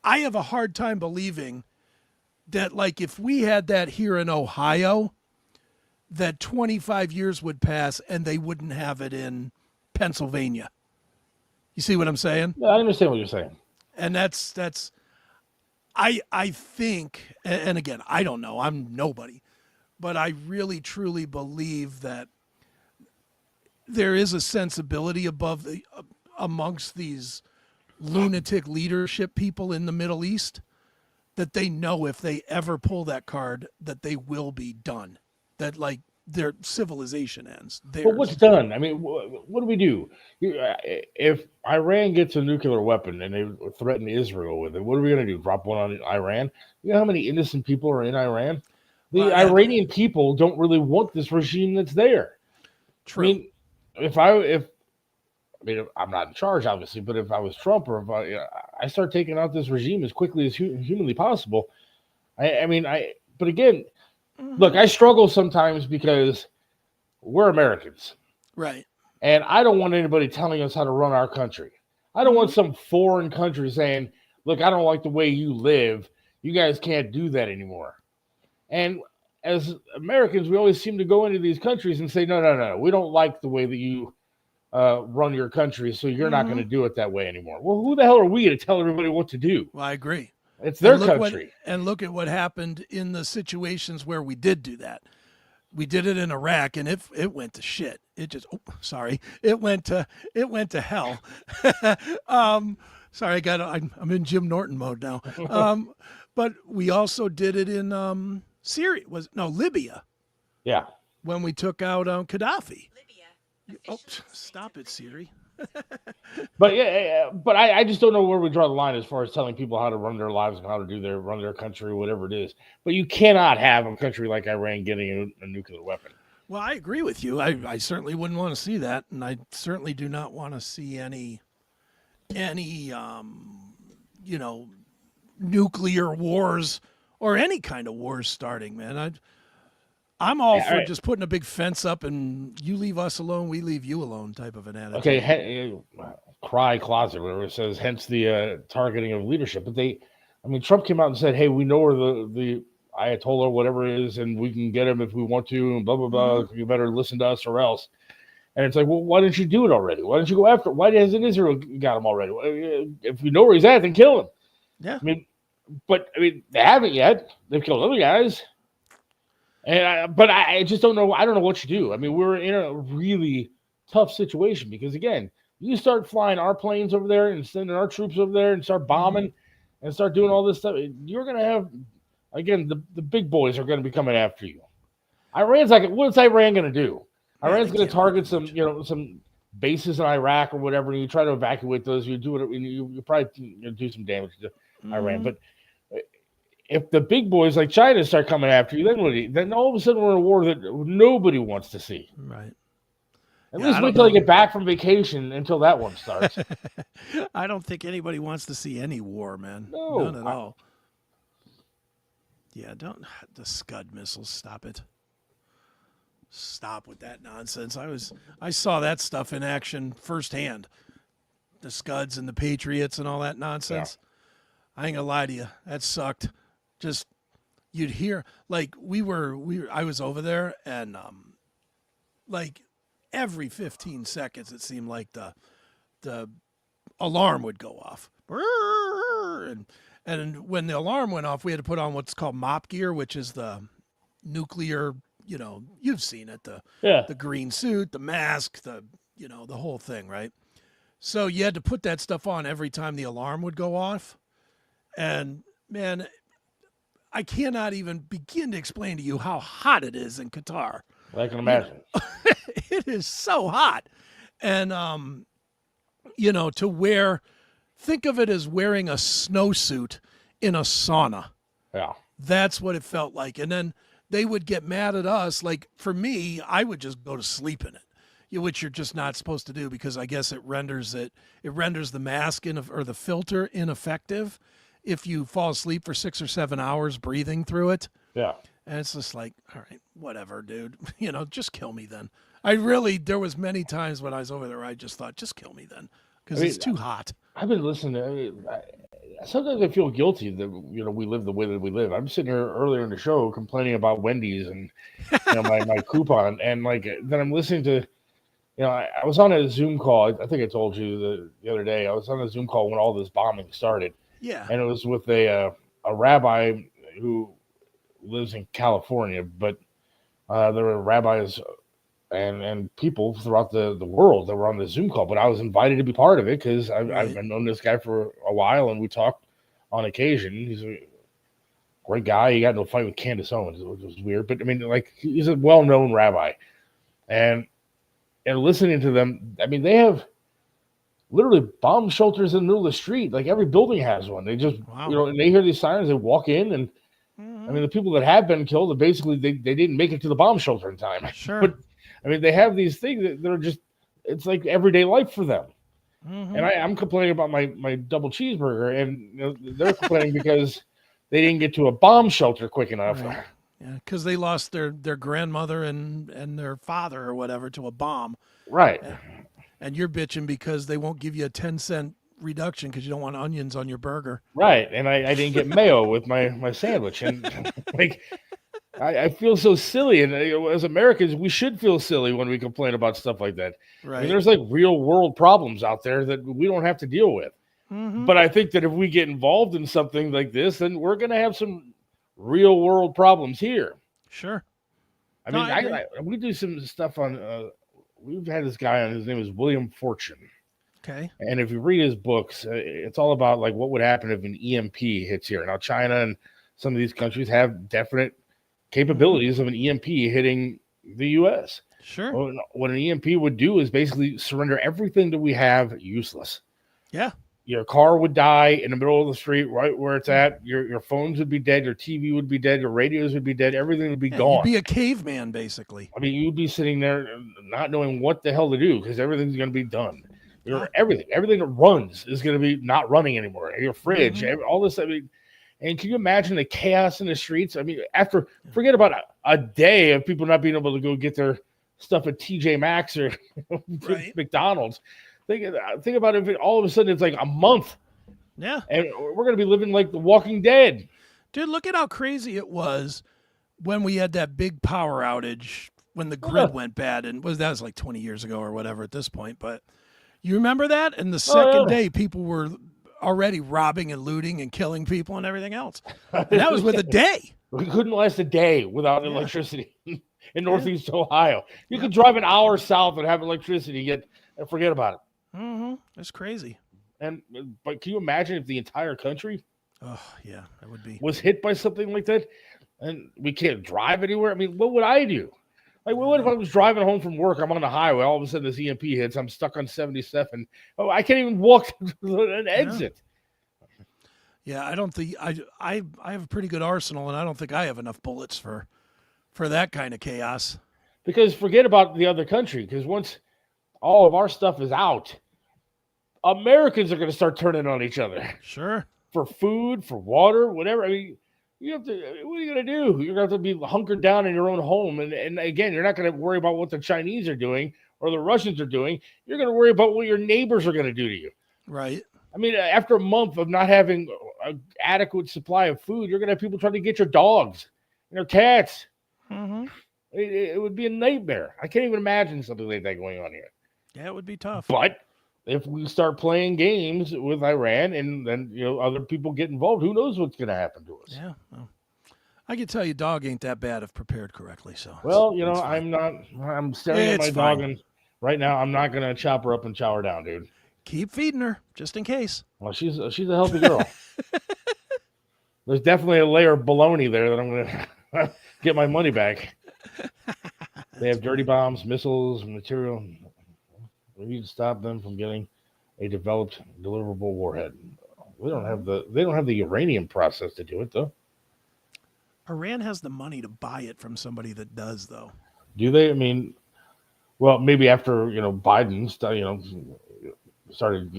I have a hard time believing that, like, if we had that here in Ohio, that 25 years would pass and they wouldn't have it in Pennsylvania. You see what I'm saying? Yeah, I understand what you're saying. And that's I think, and again, I don't know, I'm nobody, but I really truly believe that there is a sensibility amongst these lunatic leadership people in the Middle East that they know if they ever pull that card that they will be done, that like their civilization ends. But what's done? I mean, what do we do? If Iran gets a nuclear weapon and they threaten Israel with it, what are we going to do? Drop one on Iran? You know how many innocent people are in Iran? The Iranian people don't really want this regime that's there. True. I mean, I'm not in charge, obviously, but if I was Trump or if I start taking out this regime as quickly as humanly possible, but again, look, I struggle sometimes because we're Americans. Right. And I don't want anybody telling us how to run our country. I don't want some foreign country saying, look, I don't like the way you live. You guys can't do that anymore. And as Americans, we always seem to go into these countries and say, no, we don't like the way that you run your country, so you're not going to do it that way anymore. Well, who the hell are we to tell everybody what to do? Well, I agree. It's their country. And look at what happened in the situations where we did do that. We did it in Iraq, and it went to shit. It went to hell. Sorry, I'm in Jim Norton mode now. But we also did it in Libya. Yeah. When we took out Gaddafi. Oh, stop it, Siri. But I just don't know where we draw the line as far as telling people how to run their lives and how to run their country, whatever it is. But you cannot have a country like Iran getting a nuclear weapon. Well, I agree with you. I certainly wouldn't want to see that, and I certainly do not want to see any nuclear wars or any kind of wars starting, man. I'm all for just putting a big fence up and you leave us alone, we leave you alone type of an attitude. Okay, cry closet, whatever it says, hence the targeting of leadership. But Trump came out and said, hey, we know where the Ayatollah, whatever it is, and we can get him if we want to, and blah, blah, blah. You better listen to us or else. And it's like, well, why didn't you do it already? Why didn't you go after him? Why hasn't Israel got him already? If we know where he's at, then kill him. Yeah. But they haven't yet. They've killed other guys. But I just don't know. I don't know what you do. I mean, we're in a really tough situation because, again, you start flying our planes over there and sending our troops over there and start bombing and start doing all this stuff. You're going to have, again, the big boys are going to be coming after you. Iran's like, what's Iran going to do? Iran's going to target some bases in Iraq or whatever, and you try to evacuate those. You do it, and you probably do some damage to Iran. But if the big boys like China start coming after you, then all of a sudden we're in a war that nobody wants to see. Right. At least wait till I get back from vacation until that one starts. I don't think anybody wants to see any war, man. No, none at all. Yeah, the Scud missiles. Stop it. Stop with that nonsense. I saw that stuff in action firsthand. The Scuds and the Patriots and all that nonsense. Yeah. I ain't gonna lie to you. That sucked. Just you'd hear like I was over there and like every 15 seconds it seemed like the alarm would go off. And when the alarm went off, we had to put on what's called mop gear, which is the nuclear, you've seen it, the green suit, the mask, the whole thing, right? So you had to put that stuff on every time the alarm would go off. And man, I cannot even begin to explain to you how hot it is in Qatar. I can imagine. It is so hot. And to wear, think of it as wearing a snowsuit in a sauna. Yeah. That's what it felt like. And then they would get mad at us. Like for me, I would just go to sleep in it, which you're just not supposed to do because I guess it renders the mask or the filter ineffective if you fall asleep for 6 or 7 hours breathing through it. Yeah. And it's just like, all right, whatever, dude. Just kill me then. There was many times when I was over there where I just thought, just kill me then because it's too hot. I've been listening sometimes I feel guilty that, we live the way that we live. I'm sitting here earlier in the show complaining about Wendy's and, my coupon. And then I'm listening to, I was on a Zoom call. I think I told you the other day, I was on a Zoom call when all this bombing started. Yeah. And it was with a rabbi who lives in California, but there were rabbis and people throughout the world that were on the Zoom call. But I was invited to be part of it because I've known this guy for a while, and we talked on occasion. He's a great guy. He got into a fight with Candace Owens, which was weird. But, he's a well-known rabbi. And listening to them, they have literally bomb shelters in the middle of the street. Like every building has one. They just, and they hear these sirens, they walk in and, the people that have been killed, basically they didn't make it to the bomb shelter in time. Sure. But, they have these things that are just, it's like everyday life for them. Mm-hmm. And I'm complaining about my double cheeseburger, and they're complaining because they didn't get to a bomb shelter quick enough. Right. Yeah, because they lost their grandmother and their father or whatever to a bomb. Right. And you're bitching because they won't give you a 10-cent reduction because you don't want onions on your burger. Right. And I didn't get mayo with my sandwich. And I feel so silly. And as Americans, we should feel silly when we complain about stuff like that. Right. There's real world problems out there that we don't have to deal with. Mm-hmm. But I think that if we get involved in something like this, then we're going to have some real world problems here. Sure. We do some stuff on, we've had this guy on, his name is William Fortune. Okay. And if you read his books, it's all about what would happen if an EMP hits here. Now, China and some of these countries have definite capabilities of an EMP hitting the U.S. Sure. Well, what an EMP would do is basically surrender everything that we have useless. Yeah. Your car would die in the middle of the street, right where it's at. Your phones would be dead. Your TV would be dead. Your radios would be dead. Everything would be gone. You'd be a caveman, basically. You'd be sitting there not knowing what the hell to do because everything's going to be done. Everything that runs is going to be not running anymore. Your fridge, all this. And can you imagine the chaos in the streets? Forget about a day of people not being able to go get their stuff at TJ Maxx or McDonald's. Think about if all of a sudden it's a month. Yeah. And we're going to be living like The Walking Dead. Dude, look at how crazy it was when we had that big power outage when the grid went bad. And that was 20 years ago or whatever at this point. But you remember that? And the second day, people were already robbing and looting and killing people and everything else. And that was with a day. We couldn't last a day without electricity in Northeast Ohio. You could drive an hour south and have electricity, yet forget about it. Mm-hmm. That's crazy. But can you imagine if the entire country that would be was hit by something like that and we can't drive anywhere? What would I do? What if I was driving home from work, I'm on the highway, all of a sudden this EMP hits, I'm stuck on 77. Oh, I can't even walk to an exit. Yeah, I don't think I have a pretty good arsenal, and I don't think I have enough bullets for that kind of chaos. Because forget about the other country, because once all of our stuff is out, Americans are going to start turning on each other. Sure. For food, for water, whatever. You have to. What are you going to do? You're going to have to be hunkered down in your own home, and again, you're not going to worry about what the Chinese are doing or the Russians are doing. You're going to worry about what your neighbors are going to do to you. Right. After a month of not having an adequate supply of food, you're going to have people trying to get your dogs and your cats. Mm-hmm. It would be a nightmare. I can't even imagine something like that going on here. Yeah, it would be tough. But if we start playing games with Iran and then other people get involved, who knows what's going to happen to us? Yeah, well, I can tell you, dog ain't that bad if prepared correctly. So I'm staring at my dog, and right now I'm not going to chop her up and chow her down, dude. Keep feeding her just in case. Well, she's a healthy girl. There's definitely a layer of baloney there that I'm going to get my money back. They have dirty bombs, missiles, material. We need to stop them from getting a developed deliverable warhead. They don't have the uranium process to do it, though. Iran has the money to buy it from somebody that does, though. Do they? I mean, well, maybe after Biden, started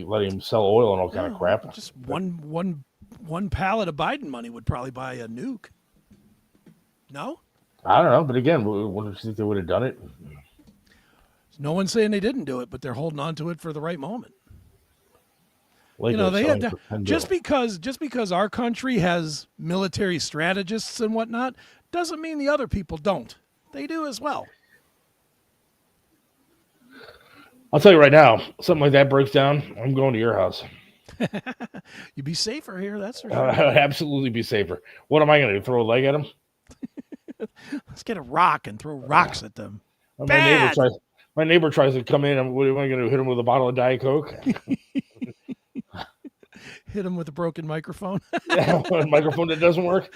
letting him sell oil and all kind of crap. Just one pallet of Biden money would probably buy a nuke. No? I don't know, but again, what do you think they would have done it? No one's saying they didn't do it, but they're holding on to it for the right moment. Like they had just because our country has military strategists and whatnot doesn't mean the other people don't. They do as well. I'll tell you right now, something like that breaks down, I'm going to your house. You'd be safer here, that's for sure. I would absolutely be safer. What am I going to do? Throw a leg at him? Let's get a rock and throw rocks at them. My neighbor tries to come in. What am I going to hit him with a bottle of Diet Coke? Hit him with a broken microphone. Yeah, a microphone that doesn't work.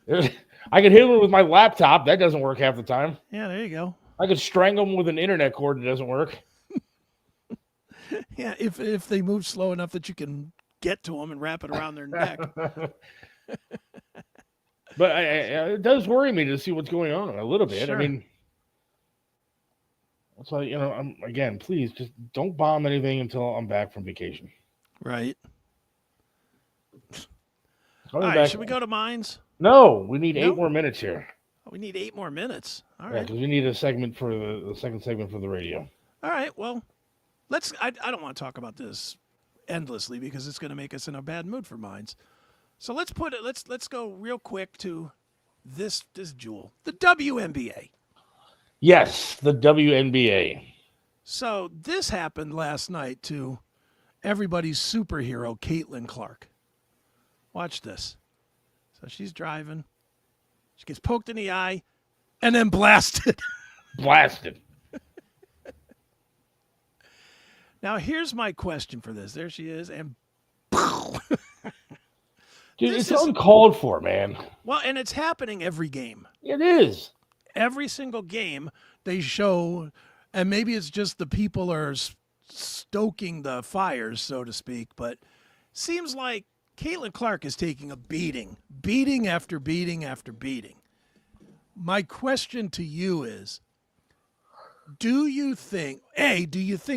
I could hit him with my laptop. That doesn't work half the time. Yeah, there you go. I could strangle him with an internet cord that doesn't work. Yeah, if they move slow enough that you can get to them and wrap it around their neck. But it does worry me to see what's going on a little bit. Sure. I mean, so again, please just don't bomb anything until I'm back from vacation. Right. All right, should we go to mines? No, we need 8 more minutes here. Oh, we need 8 more minutes. All Yeah, right. because we need a segment for the second segment for the radio. All right. Well, I don't want to talk about this endlessly because it's going to make us in a bad mood for mines. So let's go real quick to this jewel, the WNBA. Yes, the WNBA. So this happened last night to everybody's superhero, Caitlyn Clark. Watch this. So she's driving. She gets poked in the eye and then blasted. Blasted. Now, here's my question for this. There she is, and dude, it's uncalled for, man. Well, and it's happening every game. It is. Every single game they show, and maybe it's just the people are stoking the fires, so to speak, but seems like Caitlyn Clark is taking a beating after beating after beating. My question to you is, do you think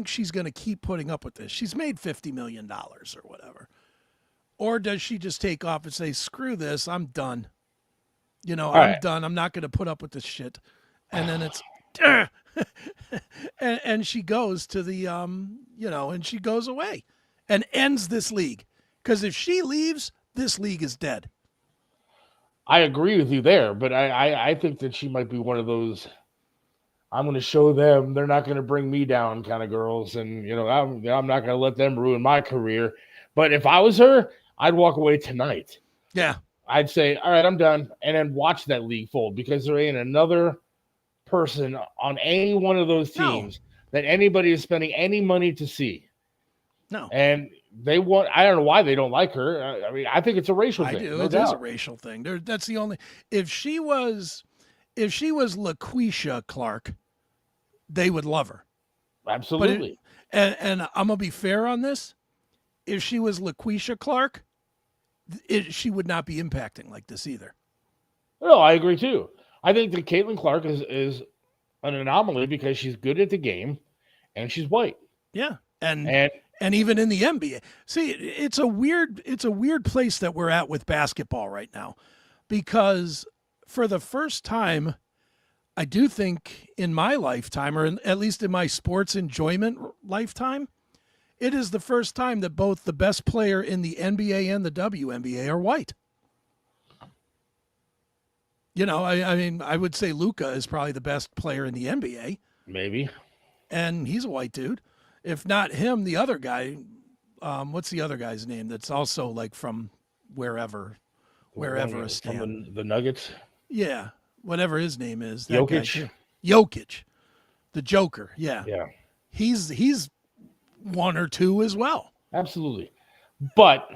she's going to keep putting up with this? She's made $50 million or whatever. Or does she just take off and say, screw this, I'm done. I'm done. I'm not going to put up with this shit. And then it's, and she goes to the, and she goes away and ends this league. Because if she leaves, this league is dead. I agree with you there, but I think that she might be one of those, I'm going to show them they're not going to bring me down kind of girls. And, I'm not going to let them ruin my career. But if I was her, I'd walk away tonight. Yeah. I'd say, all right, I'm done. And then watch that league fold because there ain't another person on any one of those teams that anybody is spending any money to see. No. And I don't know why they don't like her. I mean, I think it's a racial thing. I do. No It doubt. is a racial thing. That's the only, if she was LaQuisha Clark, they would love her. Absolutely. And I'm going to be fair on this. If she was LaQuisha Clark, she would not be impacting like this either. No, I agree too. I think that Caitlyn Clark is an anomaly because she's good at the game and she's white. Yeah. And even in the NBA. See, it's a weird place that we're at with basketball right now. Because for the first time, I do think in my lifetime, or at least in my sports enjoyment lifetime, it is the first time that both the best player in the NBA and the WNBA are white. I mean, I would say Luka is probably the best player in the NBA. Maybe. And he's a white dude. If not him, the other guy, what's the other guy's name that's also like from wherever a stand. From the Nuggets? Yeah, whatever his name is. That Jokic? guy, Jokic, the Joker, yeah. Yeah. He's one or two as well. Absolutely. But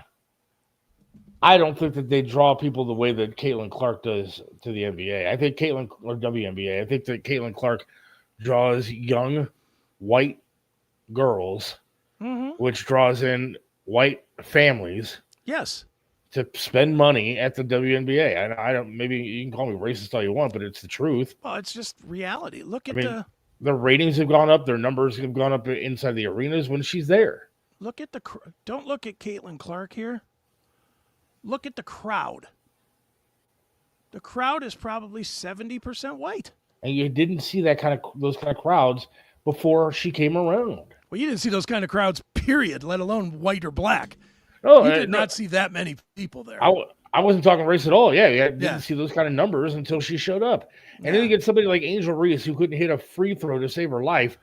I don't think that they draw people the way that Caitlyn Clark does to the NBA. I think WNBA, I think that Caitlyn Clark draws young white girls, which draws in white families. Yes. To spend money at the WNBA. I don't. Maybe you can call me racist all you want, but it's the truth. Well, it's just reality. Look at the ratings have gone up. Their numbers have gone up inside the arenas when she's there. Look at don't look at Caitlyn Clark here. Look at the crowd. The crowd is probably 70% white. And you didn't see those kind of crowds before she came around. Well, you didn't see those kind of crowds, period, let alone white or black. No, you did not see that many people there. I wasn't talking race at all. Yeah, didn't see those kind of numbers until she showed up. And then you get somebody like Angel Reese who couldn't hit a free throw to save her life,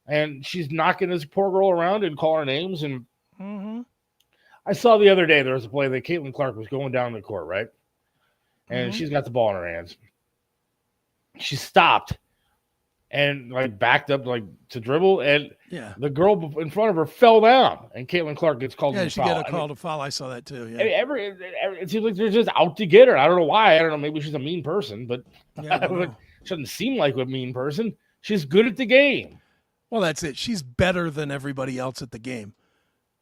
and she's knocking this poor girl around and calling her names. And I saw the other day there was a play that Caitlyn Clark was going down the court, right? And she's got the ball in her hands. She stopped and backed up to dribble, and the girl in front of her fell down, and Caitlyn Clark gets called. Yeah, she got a call to foul. I saw that too. Yeah, it seems like they're just out to get her. I don't know why. I don't know. Maybe she's a mean person, but she doesn't seem like a mean person. She's good at the game. Well, that's it. She's better than everybody else at the game,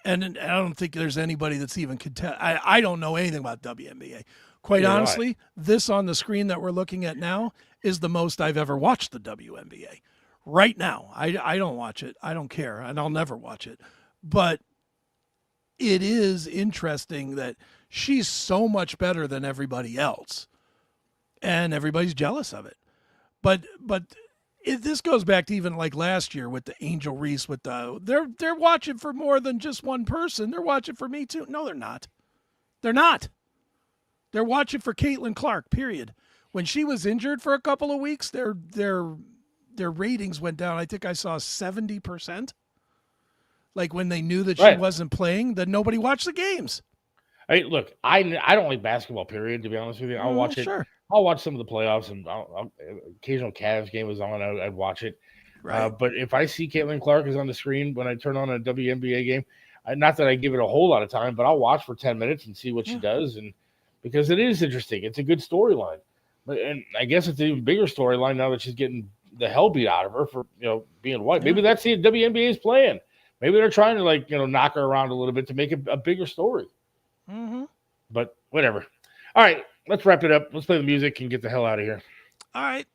and I don't think there's anybody that's even contest. I don't know anything about WNBA. Quite honestly, this on the screen that we're looking at now is the most I've ever watched the WNBA. Right now, I don't watch it. I don't care, and I'll never watch it. But it is interesting that she's so much better than everybody else, and everybody's jealous of it. But this goes back to even like last year with the Angel Reese. They're watching for more than just one person. They're watching for me too. No, they're not. They're not. They're watching for Caitlyn Clark, period. When she was injured for a couple of weeks, their ratings went down. I think I saw 70%. Like when they knew that she wasn't playing, then nobody watched the games. Hey, look, I don't like basketball, period, to be honest with you. I'll watch it. Sure. I'll watch some of the playoffs, and occasional Cavs game was on. I'd watch it. Right. But if I see Caitlyn Clark is on the screen when I turn on a WNBA game, not that I give it a whole lot of time, but I'll watch for 10 minutes and see what she does, and because it is interesting. It's a good storyline. And I guess it's an even bigger storyline now that she's getting the hell beat out of her for being white. Maybe that's the WNBA's plan. Maybe they're trying to knock her around a little bit to make it a bigger story. But whatever. All right, let's wrap it up. Let's play the music and get the hell out of here. All right.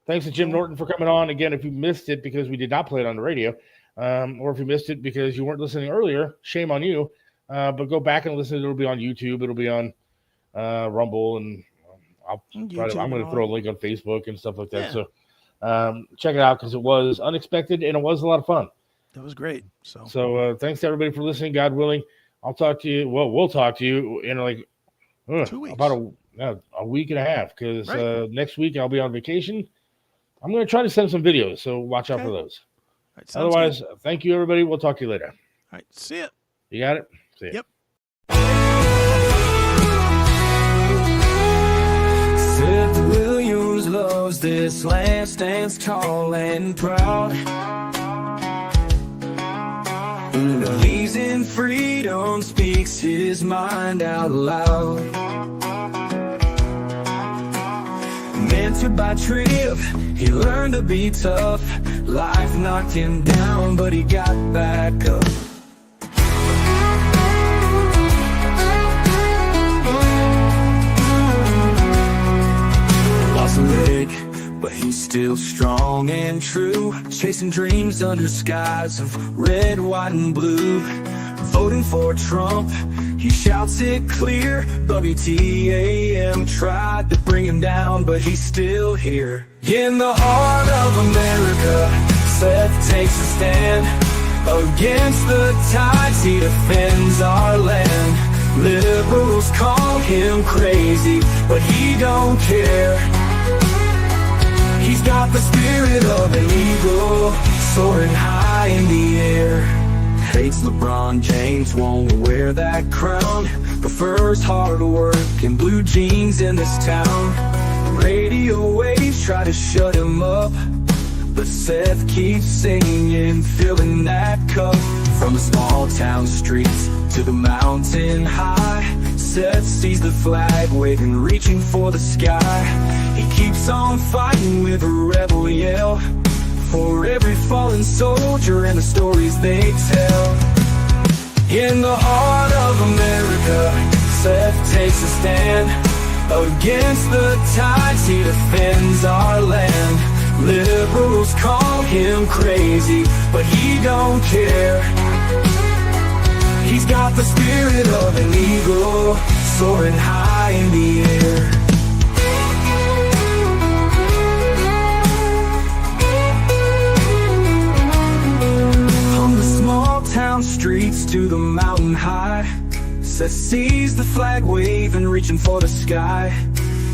Thanks to Jim Norton for coming on. Again, if you missed it because we did not play it on the radio, or if you missed it because you weren't listening earlier, shame on you. But go back and listen. It'll be on YouTube. It'll be on Rumble, and I'm going to throw a link on Facebook and stuff like that. So check it out because it was unexpected and it was a lot of fun. That was great. So thanks to everybody for listening. God willing, I'll talk to you. Well, we'll talk to you in 2 weeks, about a week and a half, because next week I'll be on vacation. I'm going to try to send some videos, so watch out for those. Right, otherwise, thank you, everybody. We'll talk to you later. All right, see ya. You got it? See ya. Yep. Seth Williams loves this land, stands tall and proud. Believes in freedom, speaks his mind out loud. Mentored by Tripp, he learned to be tough. Life knocked him down, but he got back up. Lost a leg, but he's still strong and true. Chasing dreams under skies of red, white, and blue. Voting for Trump, he shouts it clear. WTAM tried to bring him down, but he's still here. In the heart of America, Seth takes a stand. Against the tides, he defends our land. Liberals call him crazy, but he don't care. He's got the spirit of an eagle, soaring high in the air. Hates LeBron James, won't wear that crown. Prefers hard work and blue jeans in this town. Radio waves try to shut him up, but Seth keeps singing, filling that cup. From the small town streets to the mountain high, Seth sees the flag waving, reaching for the sky. He keeps on fighting with a rebel yell. For every fallen fallen soldier and the stories they tell. In the heart of America, Seth takes a stand. Against the tides, he defends our land. Liberals call him crazy, but he don't care. He's got the spirit of an eagle, soaring high in the air. On the small town streets to the mountain high, Seth sees the flag waving, reaching for the sky.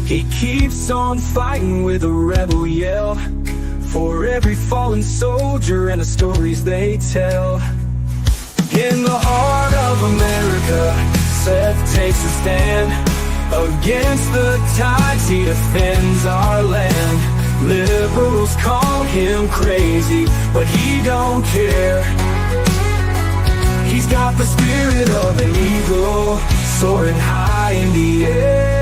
He keeps on fighting with a rebel yell, for every fallen soldier and the stories they tell. In the heart of America, Seth takes a stand. Against the tides, he defends our land. Liberals call him crazy, but he don't care. He's got the spirit of an eagle, soaring high in the air.